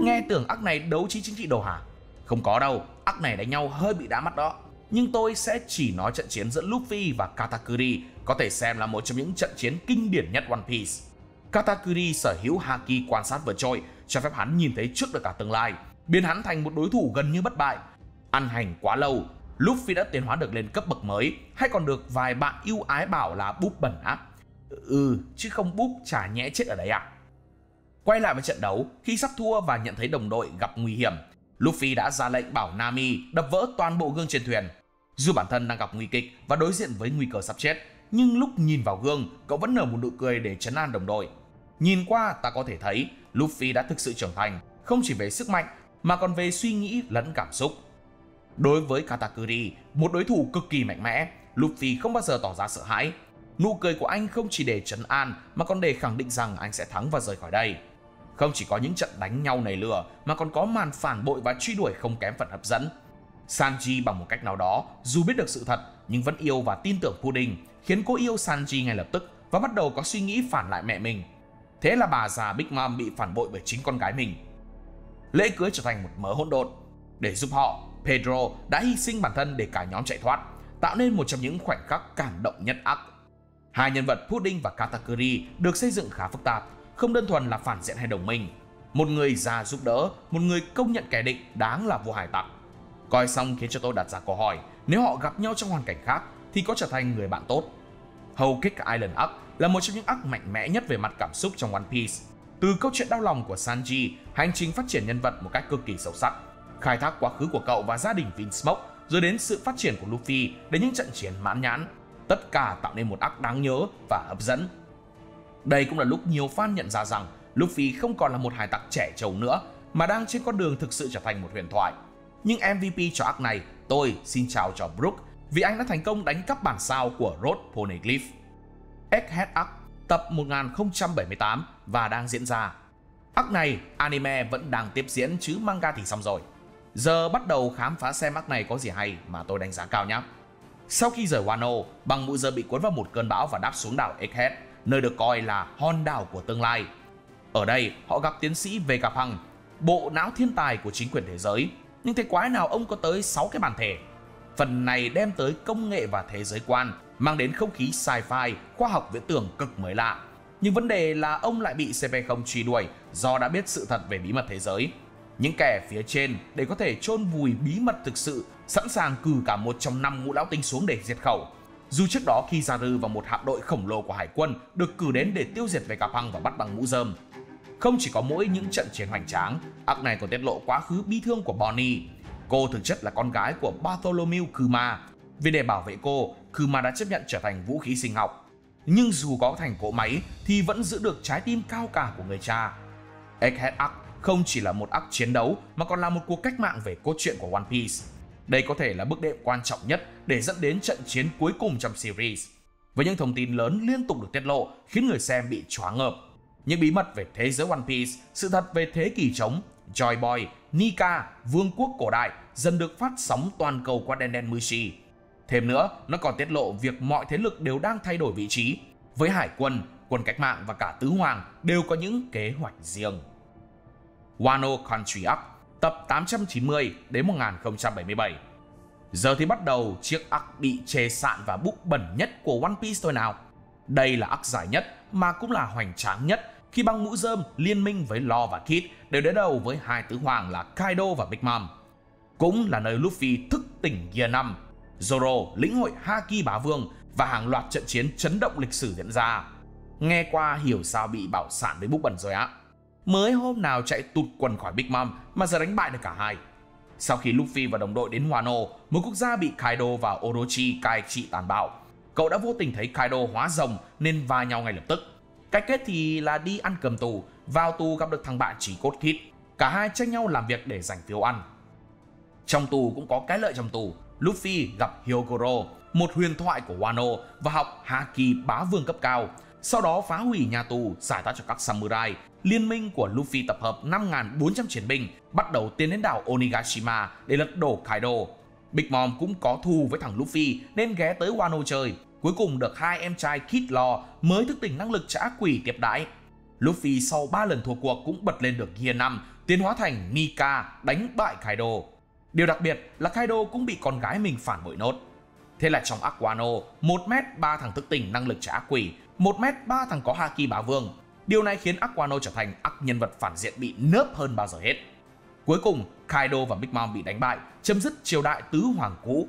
Nghe tưởng arc này đấu trí chính trị đồ hả? Không có đâu, arc này đánh nhau hơi bị đá mắt đó. Nhưng tôi sẽ chỉ nói trận chiến giữa Luffy và Katakuri có thể xem là một trong những trận chiến kinh điển nhất One Piece. Katakuri sở hữu haki quan sát vượt trội, cho phép hắn nhìn thấy trước được cả tương lai, biến hắn thành một đối thủ gần như bất bại. Ăn hành quá lâu, Luffy đã tiến hóa được lên cấp bậc mới, hay còn được vài bạn yêu ái bảo là búp bẩn á. Chứ không búp chả nhẽ chết ở đấy à. Quay lại với trận đấu, khi sắp thua và nhận thấy đồng đội gặp nguy hiểm, Luffy đã ra lệnh bảo Nami đập vỡ toàn bộ gương trên thuyền. Dù bản thân đang gặp nguy kịch và đối diện với nguy cơ sắp chết, nhưng lúc nhìn vào gương, cậu vẫn nở một nụ cười để trấn an đồng đội. Nhìn qua ta có thể thấy Luffy đã thực sự trưởng thành, không chỉ về sức mạnh mà còn về suy nghĩ lẫn cảm xúc. Đối với Katakuri, một đối thủ cực kỳ mạnh mẽ, Luffy không bao giờ tỏ ra sợ hãi. Nụ cười của anh không chỉ để trấn an mà còn để khẳng định rằng anh sẽ thắng và rời khỏi đây. Không chỉ có những trận đánh nhau nảy lửa mà còn có màn phản bội và truy đuổi không kém phần hấp dẫn. Sanji bằng một cách nào đó, dù biết được sự thật nhưng vẫn yêu và tin tưởng Pudding, khiến cô yêu Sanji ngay lập tức và bắt đầu có suy nghĩ phản lại mẹ mình. Thế là bà già Big Mom bị phản bội bởi chính con gái mình. Lễ cưới trở thành một mớ hỗn độn. Để giúp họ, Pedro đã hy sinh bản thân để cả nhóm chạy thoát, tạo nên một trong những khoảnh khắc cảm động nhất arc. Hai nhân vật Pudding và Katakuri được xây dựng khá phức tạp, không đơn thuần là phản diện hay đồng minh. Một người già giúp đỡ, một người công nhận kẻ địch đáng là vua hải tặc. Coi xong khiến cho tôi đặt ra câu hỏi, nếu họ gặp nhau trong hoàn cảnh khác thì có trở thành người bạn tốt? Whole Cake Island Arc là một trong những arc mạnh mẽ nhất về mặt cảm xúc trong One Piece. Từ câu chuyện đau lòng của Sanji, hành trình phát triển nhân vật một cách cực kỳ sâu sắc, khai thác quá khứ của cậu và gia đình Vinsmoke, rồi đến sự phát triển của Luffy đến những trận chiến mãn nhãn, tất cả tạo nên một arc đáng nhớ và hấp dẫn. Đây cũng là lúc nhiều fan nhận ra rằng Luffy không còn là một hải tặc trẻ trâu nữa mà đang trên con đường thực sự trở thành một huyền thoại. Nhưng MVP cho arc này, tôi xin chào cho Brook vì anh đã thành công đánh cắp bản sao của Road Poneglyph. Egghead Arc tập 1078 và đang diễn ra. Arc này anime vẫn đang tiếp diễn chứ manga thì xong rồi. Giờ bắt đầu khám phá xem arc này có gì hay mà tôi đánh giá cao nhé. Sau khi rời Wano, băng mũi rơm bị cuốn vào một cơn bão và đáp xuống đảo Egghead, nơi được coi là hòn đảo của tương lai. Ở đây họ gặp tiến sĩ Vegapunk, bộ não thiên tài của chính quyền thế giới. Nhưng thế quái nào ông có tới 6 cái bản thể. Phần này đem tới công nghệ và thế giới quan, mang đến không khí sci-fi, khoa học viễn tưởng cực mới lạ. Nhưng vấn đề là ông lại bị CP0 truy đuổi do đã biết sự thật về bí mật thế giới. Những kẻ phía trên để có thể chôn vùi bí mật thực sự, sẵn sàng cử cả một trong 5 ngũ lão tinh xuống để diệt khẩu. Dù trước đó Kizaru và một hạm đội khổng lồ của hải quân được cử đến để tiêu diệt Vegapunk và bắt bằng mũ rơm. Không chỉ có mỗi những trận chiến hoành tráng, arc này còn tiết lộ quá khứ bi thương của Bonnie. Cô thực chất là con gái của Bartholomew Kuma. Vì để bảo vệ cô, Kuma đã chấp nhận trở thành vũ khí sinh học. Nhưng dù có thành cỗ máy thì vẫn giữ được trái tim cao cả của người cha. Egghead Arc không chỉ là một arc chiến đấu mà còn là một cuộc cách mạng về cốt truyện của One Piece. Đây có thể là bước đệm quan trọng nhất để dẫn đến trận chiến cuối cùng trong series. Với những thông tin lớn liên tục được tiết lộ khiến người xem bị choáng ngợp. Những bí mật về thế giới One Piece, sự thật về thế kỷ trống, Joy Boy, Nika, vương quốc cổ đại dần được phát sóng toàn cầu qua Denden Mushi. Thêm nữa, nó còn tiết lộ việc mọi thế lực đều đang thay đổi vị trí. Với hải quân, quân cách mạng và cả tứ hoàng đều có những kế hoạch riêng. Wano Country Arc, tập 890 đến 1077. Giờ thì bắt đầu chiếc arc bị chê sạn và bụng bẩn nhất của One Piece thôi nào. Đây là arc dài nhất mà cũng là hoành tráng nhất khi băng mũ rơm liên minh với Law và Kid đều đối đầu với hai tứ hoàng là Kaido và Big Mom. Cũng là nơi Luffy thức tỉnh Gear 5, Zoro lĩnh hội Haki Bá Vương và hàng loạt trận chiến chấn động lịch sử diễn ra. Nghe qua hiểu sao bị bảo sản với bụng bẩn rồi á. Mới hôm nào chạy tụt quần khỏi Big Mom mà giờ đánh bại được cả hai. Sau khi Luffy và đồng đội đến Wano, một quốc gia bị Kaido và Orochi cai trị tàn bạo, cậu đã vô tình thấy Kaido hóa rồng nên va nhau ngay lập tức. Cái kết thì là đi ăn cơm tù, vào tù gặp được thằng bạn chỉ cốt Kid. Cả hai tranh nhau làm việc để giành phiếu ăn. Trong tù cũng có cái lợi trong tù. Luffy gặp Hyogoro, một huyền thoại của Wano, và học Haki Bá Vương cấp cao. Sau đó phá hủy nhà tù, giải thoát cho các samurai. Liên minh của Luffy tập hợp 5.400 chiến binh, bắt đầu tiến đến đảo Onigashima để lật đổ Kaido. Big Mom cũng có thù với thằng Luffy nên ghé tới Wano chơi. Cuối cùng được hai em trai Kid Law mới thức tỉnh năng lực trả quỷ tiếp đãi. Luffy sau 3 lần thua cuộc cũng bật lên được Gear 5, tiến hóa thành Nika, đánh bại Kaido. Điều đặc biệt là Kaido cũng bị con gái mình phản bội nốt. Thế là trong arc Wano, 1m 3 thằng thức tỉnh năng lực trả quỷ, 1m 3 thằng có Haki Bá Vương. Điều này khiến arc Wano trở thành arc nhân vật phản diện bị nớp hơn bao giờ hết. Cuối cùng, Kaido và Big Mom bị đánh bại, chấm dứt triều đại tứ hoàng cũ.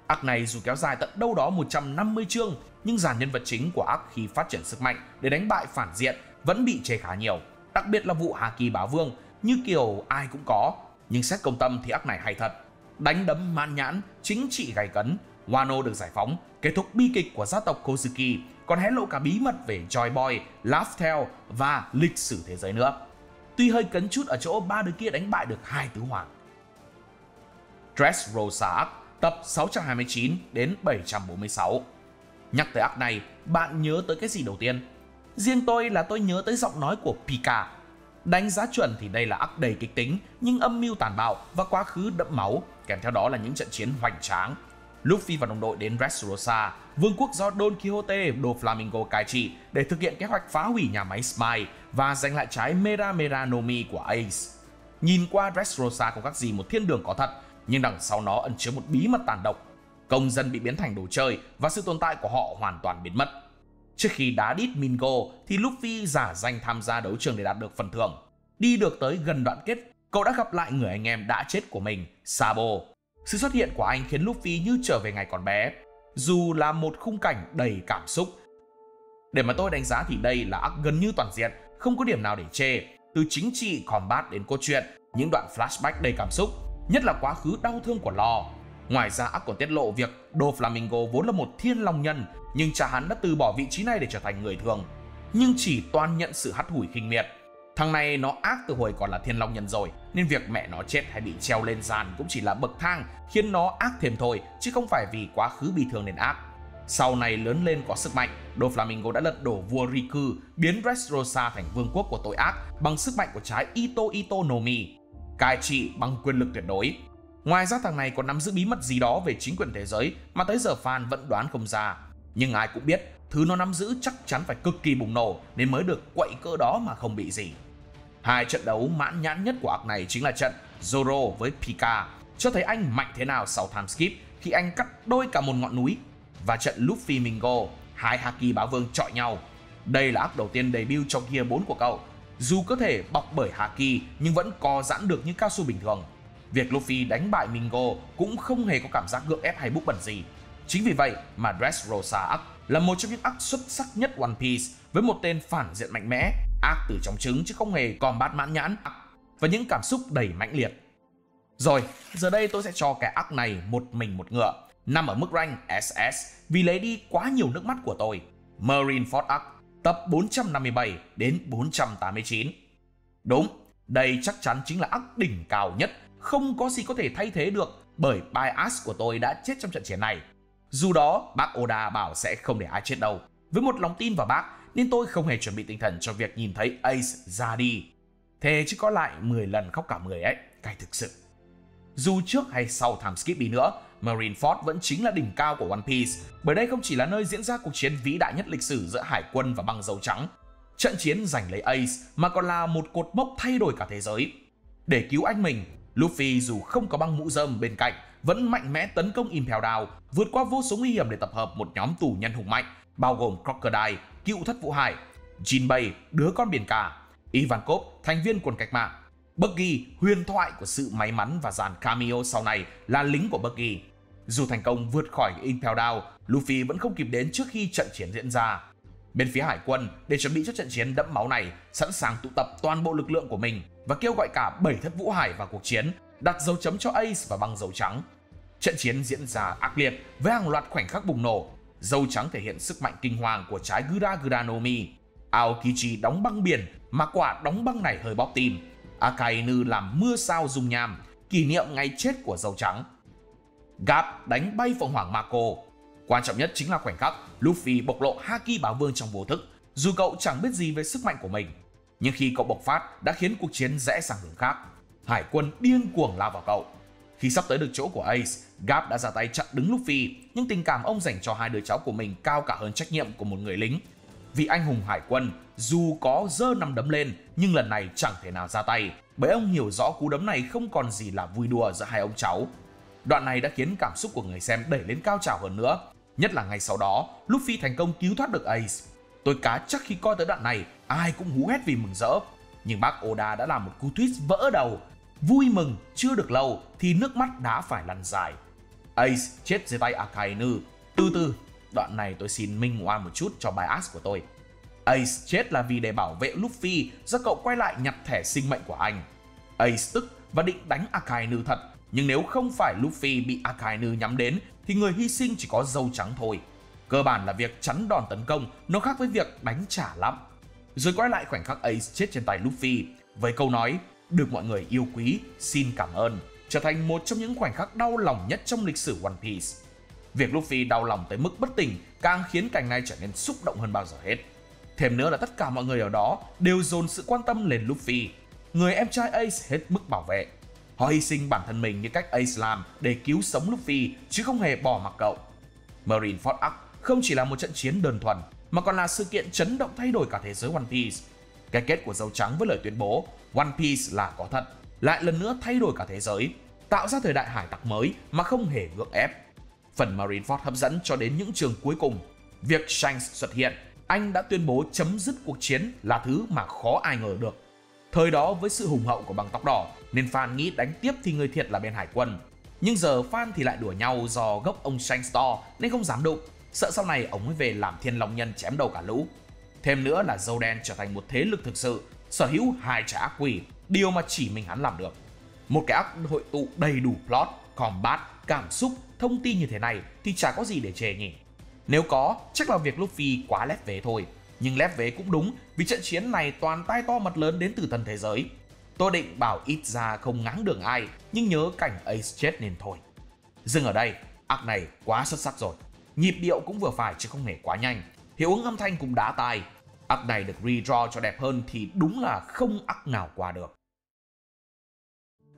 Arc này dù kéo dài tận đâu đó 150 chương, nhưng dàn nhân vật chính của arc khi phát triển sức mạnh để đánh bại phản diện vẫn bị chê khá nhiều. Đặc biệt là vụ Haki Bá Vương, như kiểu ai cũng có. Nhưng xét công tâm thì arc này hay thật. Đánh đấm mãn nhãn, chính trị gay cấn, Wano được giải phóng, kết thúc bi kịch của gia tộc Kozuki, còn hé lộ cả bí mật về Joy Boy, Laugh Tale và lịch sử thế giới nữa. Tuy hơi cấn chút ở chỗ ba đứa kia đánh bại được hai tứ hoàng. Dressrosa Arc, tập 629 đến 746. Nhắc tới arc này, bạn nhớ tới cái gì đầu tiên? Riêng tôi là tôi nhớ tới giọng nói của Pika. Đánh giá chuẩn thì đây là arc đầy kịch tính, nhưng âm mưu tàn bạo và quá khứ đẫm máu, kèm theo đó là những trận chiến hoành tráng. Luffy và đồng đội đến Dressrosa, vương quốc do Don Quixote Doflamingo cai trị, để thực hiện kế hoạch phá hủy nhà máy Smile và giành lại trái Mera Mera no Mi của Ace. Nhìn qua, Dressrosa không khác gì một thiên đường có thật, nhưng đằng sau nó ẩn chứa một bí mật tàn độc. Công dân bị biến thành đồ chơi và sự tồn tại của họ hoàn toàn biến mất. Trước khi đá đít Mingo thì Luffy giả danh tham gia đấu trường để đạt được phần thưởng. Đi được tới gần đoạn kết, cậu đã gặp lại người anh em đã chết của mình, Sabo. Sự xuất hiện của anh khiến Luffy như trở về ngày còn bé, dù là một khung cảnh đầy cảm xúc. Để mà tôi đánh giá thì đây là arc gần như toàn diện, không có điểm nào để chê. Từ chính trị, combat đến cốt truyện, những đoạn flashback đầy cảm xúc, nhất là quá khứ đau thương của Law. Ngoài ra, arc còn tiết lộ việc Doflamingo vốn là một thiên long nhân, nhưng cha hắn đã từ bỏ vị trí này để trở thành người thường, nhưng chỉ toan nhận sự hắt hủi khinh miệt. Thằng này nó ác từ hồi còn là thiên long nhân rồi, nên việc mẹ nó chết hay bị treo lên giàn cũng chỉ là bậc thang khiến nó ác thêm thôi, chứ không phải vì quá khứ bị thương nên ác. Sau này lớn lên có sức mạnh, Doflamingo đã lật đổ vua Riku, biến Dressrosa thành vương quốc của tội ác bằng sức mạnh của trái Ito Ito no Mi, cai trị bằng quyền lực tuyệt đối. Ngoài ra, thằng này còn nắm giữ bí mật gì đó về chính quyền thế giới mà tới giờ fan vẫn đoán không ra. Nhưng ai cũng biết, thứ nó nắm giữ chắc chắn phải cực kỳ bùng nổ nên mới được quậy cỡ đó mà không bị gì. Hai trận đấu mãn nhãn nhất của arc này chính là trận Zoro với Pika, cho thấy anh mạnh thế nào sau time skip khi anh cắt đôi cả một ngọn núi, và trận Luffy Mingo, hai Haki Bá Vương chọi nhau. Đây là arc đầu tiên debut trong Gear 4 của cậu. Dù cơ thể bọc bởi haki nhưng vẫn co giãn được như cao su bình thường. Việc Luffy đánh bại Mingo cũng không hề có cảm giác gượng ép hay búc bẩn gì. Chính vì vậy mà Dressrosa Arc là một trong những arc xuất sắc nhất One Piece, với một tên phản diện mạnh mẽ, arc từ trong trứng chứ không hề combat mãn nhãn, và những cảm xúc đầy mãnh liệt. Rồi, giờ đây tôi sẽ cho cái arc này một mình một ngựa, nằm ở mức rank SS vì lấy đi quá nhiều nước mắt của tôi. Marineford Arc, tập 457 đến 489. Đúng, đây chắc chắn chính là arc đỉnh cao nhất, không có gì có thể thay thế được, bởi bias của tôi đã chết trong trận chiến này. Dù đó, bác Oda bảo sẽ không để ai chết đâu. Với một lòng tin vào bác, nên tôi không hề chuẩn bị tinh thần cho việc nhìn thấy Ace ra đi. Thế chứ có lại 10 lần khóc cả 10 ấy, cay thực sự. Dù trước hay sau time skip đi nữa, Marineford vẫn chính là đỉnh cao của One Piece, bởi đây không chỉ là nơi diễn ra cuộc chiến vĩ đại nhất lịch sử giữa Hải quân và băng dâu trắng. Trận chiến giành lấy Ace mà còn là một cột mốc thay đổi cả thế giới. Để cứu anh mình, Luffy dù không có băng mũ rơm bên cạnh, vẫn mạnh mẽ tấn công Impel Down, vượt qua vô số nguy hiểm để tập hợp một nhóm tù nhân hùng mạnh, bao gồm Crocodile, cựu thất vũ hải, Jinbei, đứa con biển cả, Ivankov, thành viên quần cách mạng, Buggy, huyền thoại của sự may mắn và dàn cameo sau này là lính của Buggy. Dù thành công vượt khỏi Impel Down, Luffy vẫn không kịp đến trước khi trận chiến diễn ra. Bên phía Hải quân, để chuẩn bị cho trận chiến đẫm máu này, sẵn sàng tụ tập toàn bộ lực lượng của mình và kêu gọi cả 7 thất vũ hải vào cuộc chiến, đặt dấu chấm cho Ace và băng dâu trắng. Trận chiến diễn ra ác liệt với hàng loạt khoảnh khắc bùng nổ. Dâu trắng thể hiện sức mạnh kinh hoàng của trái Gura Gura no Mi. Aokichi đóng băng biển mà quả đóng băng này hơi bóp tim. Akainu làm mưa sao dung nham, kỷ niệm ngày chết của dâu trắng. Garp đánh bay phượng hoàng Mako. Quan trọng nhất chính là khoảnh khắc Luffy bộc lộ haki báo vương trong vô thức, dù cậu chẳng biết gì về sức mạnh của mình. Nhưng khi cậu bộc phát đã khiến cuộc chiến rẽ sang hướng khác. Hải quân điên cuồng lao vào cậu. Khi sắp tới được chỗ của Ace, Garp đã ra tay chặn đứng Luffy, nhưng tình cảm ông dành cho hai đứa cháu của mình cao cả hơn trách nhiệm của một người lính. Vị anh hùng hải quân dù có giơ nắm đấm lên nhưng lần này chẳng thể nào ra tay, bởi ông hiểu rõ cú đấm này không còn gì là vui đùa giữa hai ông cháu. Đoạn này đã khiến cảm xúc của người xem đẩy lên cao trào hơn nữa, nhất là ngay sau đó Luffy thành công cứu thoát được Ace. Tôi cá chắc khi coi tới đoạn này ai cũng hú hét vì mừng rỡ, nhưng bác Oda đã làm một cú twist vỡ đầu. Vui mừng chưa được lâu thì nước mắt đã phải lăn dài. Ace chết dưới tay Akainu. Từ đoạn này tôi xin minh oan một chút cho bias của tôi. Ace chết là vì để bảo vệ Luffy do cậu quay lại nhặt thẻ sinh mệnh của anh. Ace tức và định đánh Akainu thật, nhưng nếu không phải Luffy bị Akainu nhắm đến thì người hy sinh chỉ có dâu trắng thôi. Cơ bản là việc chắn đòn tấn công, nó khác với việc đánh trả lắm. Rồi quay lại khoảnh khắc Ace chết trên tay Luffy với câu nói được mọi người yêu quý, xin cảm ơn, trở thành một trong những khoảnh khắc đau lòng nhất trong lịch sử One Piece. Việc Luffy đau lòng tới mức bất tỉnh càng khiến cảnh này trở nên xúc động hơn bao giờ hết. Thêm nữa là tất cả mọi người ở đó đều dồn sự quan tâm lên Luffy, người em trai Ace hết mức bảo vệ. Họ hy sinh bản thân mình như cách Ace làm để cứu sống Luffy, chứ không hề bỏ mặc cậu. Marineford Arc không chỉ là một trận chiến đơn thuần, mà còn là sự kiện chấn động thay đổi cả thế giới One Piece. Cái kết của dâu trắng với lời tuyên bố One Piece là có thật, lại lần nữa thay đổi cả thế giới, tạo ra thời đại hải tặc mới mà không hề gượng ép. Phần Marineford hấp dẫn cho đến những trường cuối cùng. Việc Shanks xuất hiện, anh đã tuyên bố chấm dứt cuộc chiến là thứ mà khó ai ngờ được. Thời đó với sự hùng hậu của băng tóc đỏ nên fan nghĩ đánh tiếp thì người thiệt là bên hải quân. Nhưng giờ fan thì lại đùa nhau do gốc ông Shanks to nên không dám đụng, sợ sau này ông mới về làm thiên long nhân chém đầu cả lũ. Thêm nữa là dâu đen trở thành một thế lực thực sự, sở hữu hai trái ác quỷ, điều mà chỉ mình hắn làm được. Một cái ác hội tụ đầy đủ plot, combat, cảm xúc, thông tin như thế này thì chả có gì để chê nhỉ. Nếu có, chắc là việc Luffy quá lép vế thôi. Nhưng lép vế cũng đúng, vì trận chiến này toàn tai to mặt lớn đến từ tân thế giới. Tôi định bảo ít ra không ngáng đường ai, nhưng nhớ cảnh Ace chết nên thôi. Dừng ở đây, arc này quá xuất sắc rồi. Nhịp điệu cũng vừa phải chứ không hề quá nhanh. Hiệu ứng âm thanh cũng đã tai. Arc này được redraw cho đẹp hơn thì đúng là không arc nào qua được.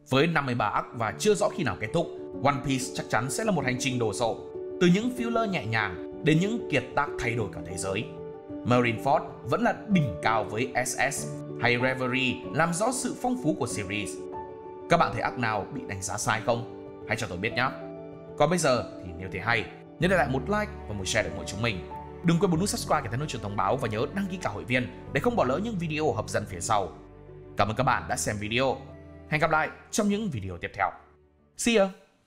Với 53 arc và chưa rõ khi nào kết thúc, One Piece chắc chắn sẽ là một hành trình đồ sộ. Từ những filler nhẹ nhàng đến những kiệt tác thay đổi cả thế giới. Marineford vẫn là đỉnh cao với SS, hay Reverie làm rõ sự phong phú của series. Các bạn thấy arc nào bị đánh giá sai không? Hãy cho tôi biết nhé. Còn bây giờ thì nếu thấy hay, nhớ để lại một like và một share để ủng hộ chúng mình. Đừng quên bấm nút subscribe để theo dõi thông báo và nhớ đăng ký cả hội viên để không bỏ lỡ những video hấp dẫn phía sau. Cảm ơn các bạn đã xem video. Hẹn gặp lại trong những video tiếp theo. See ya!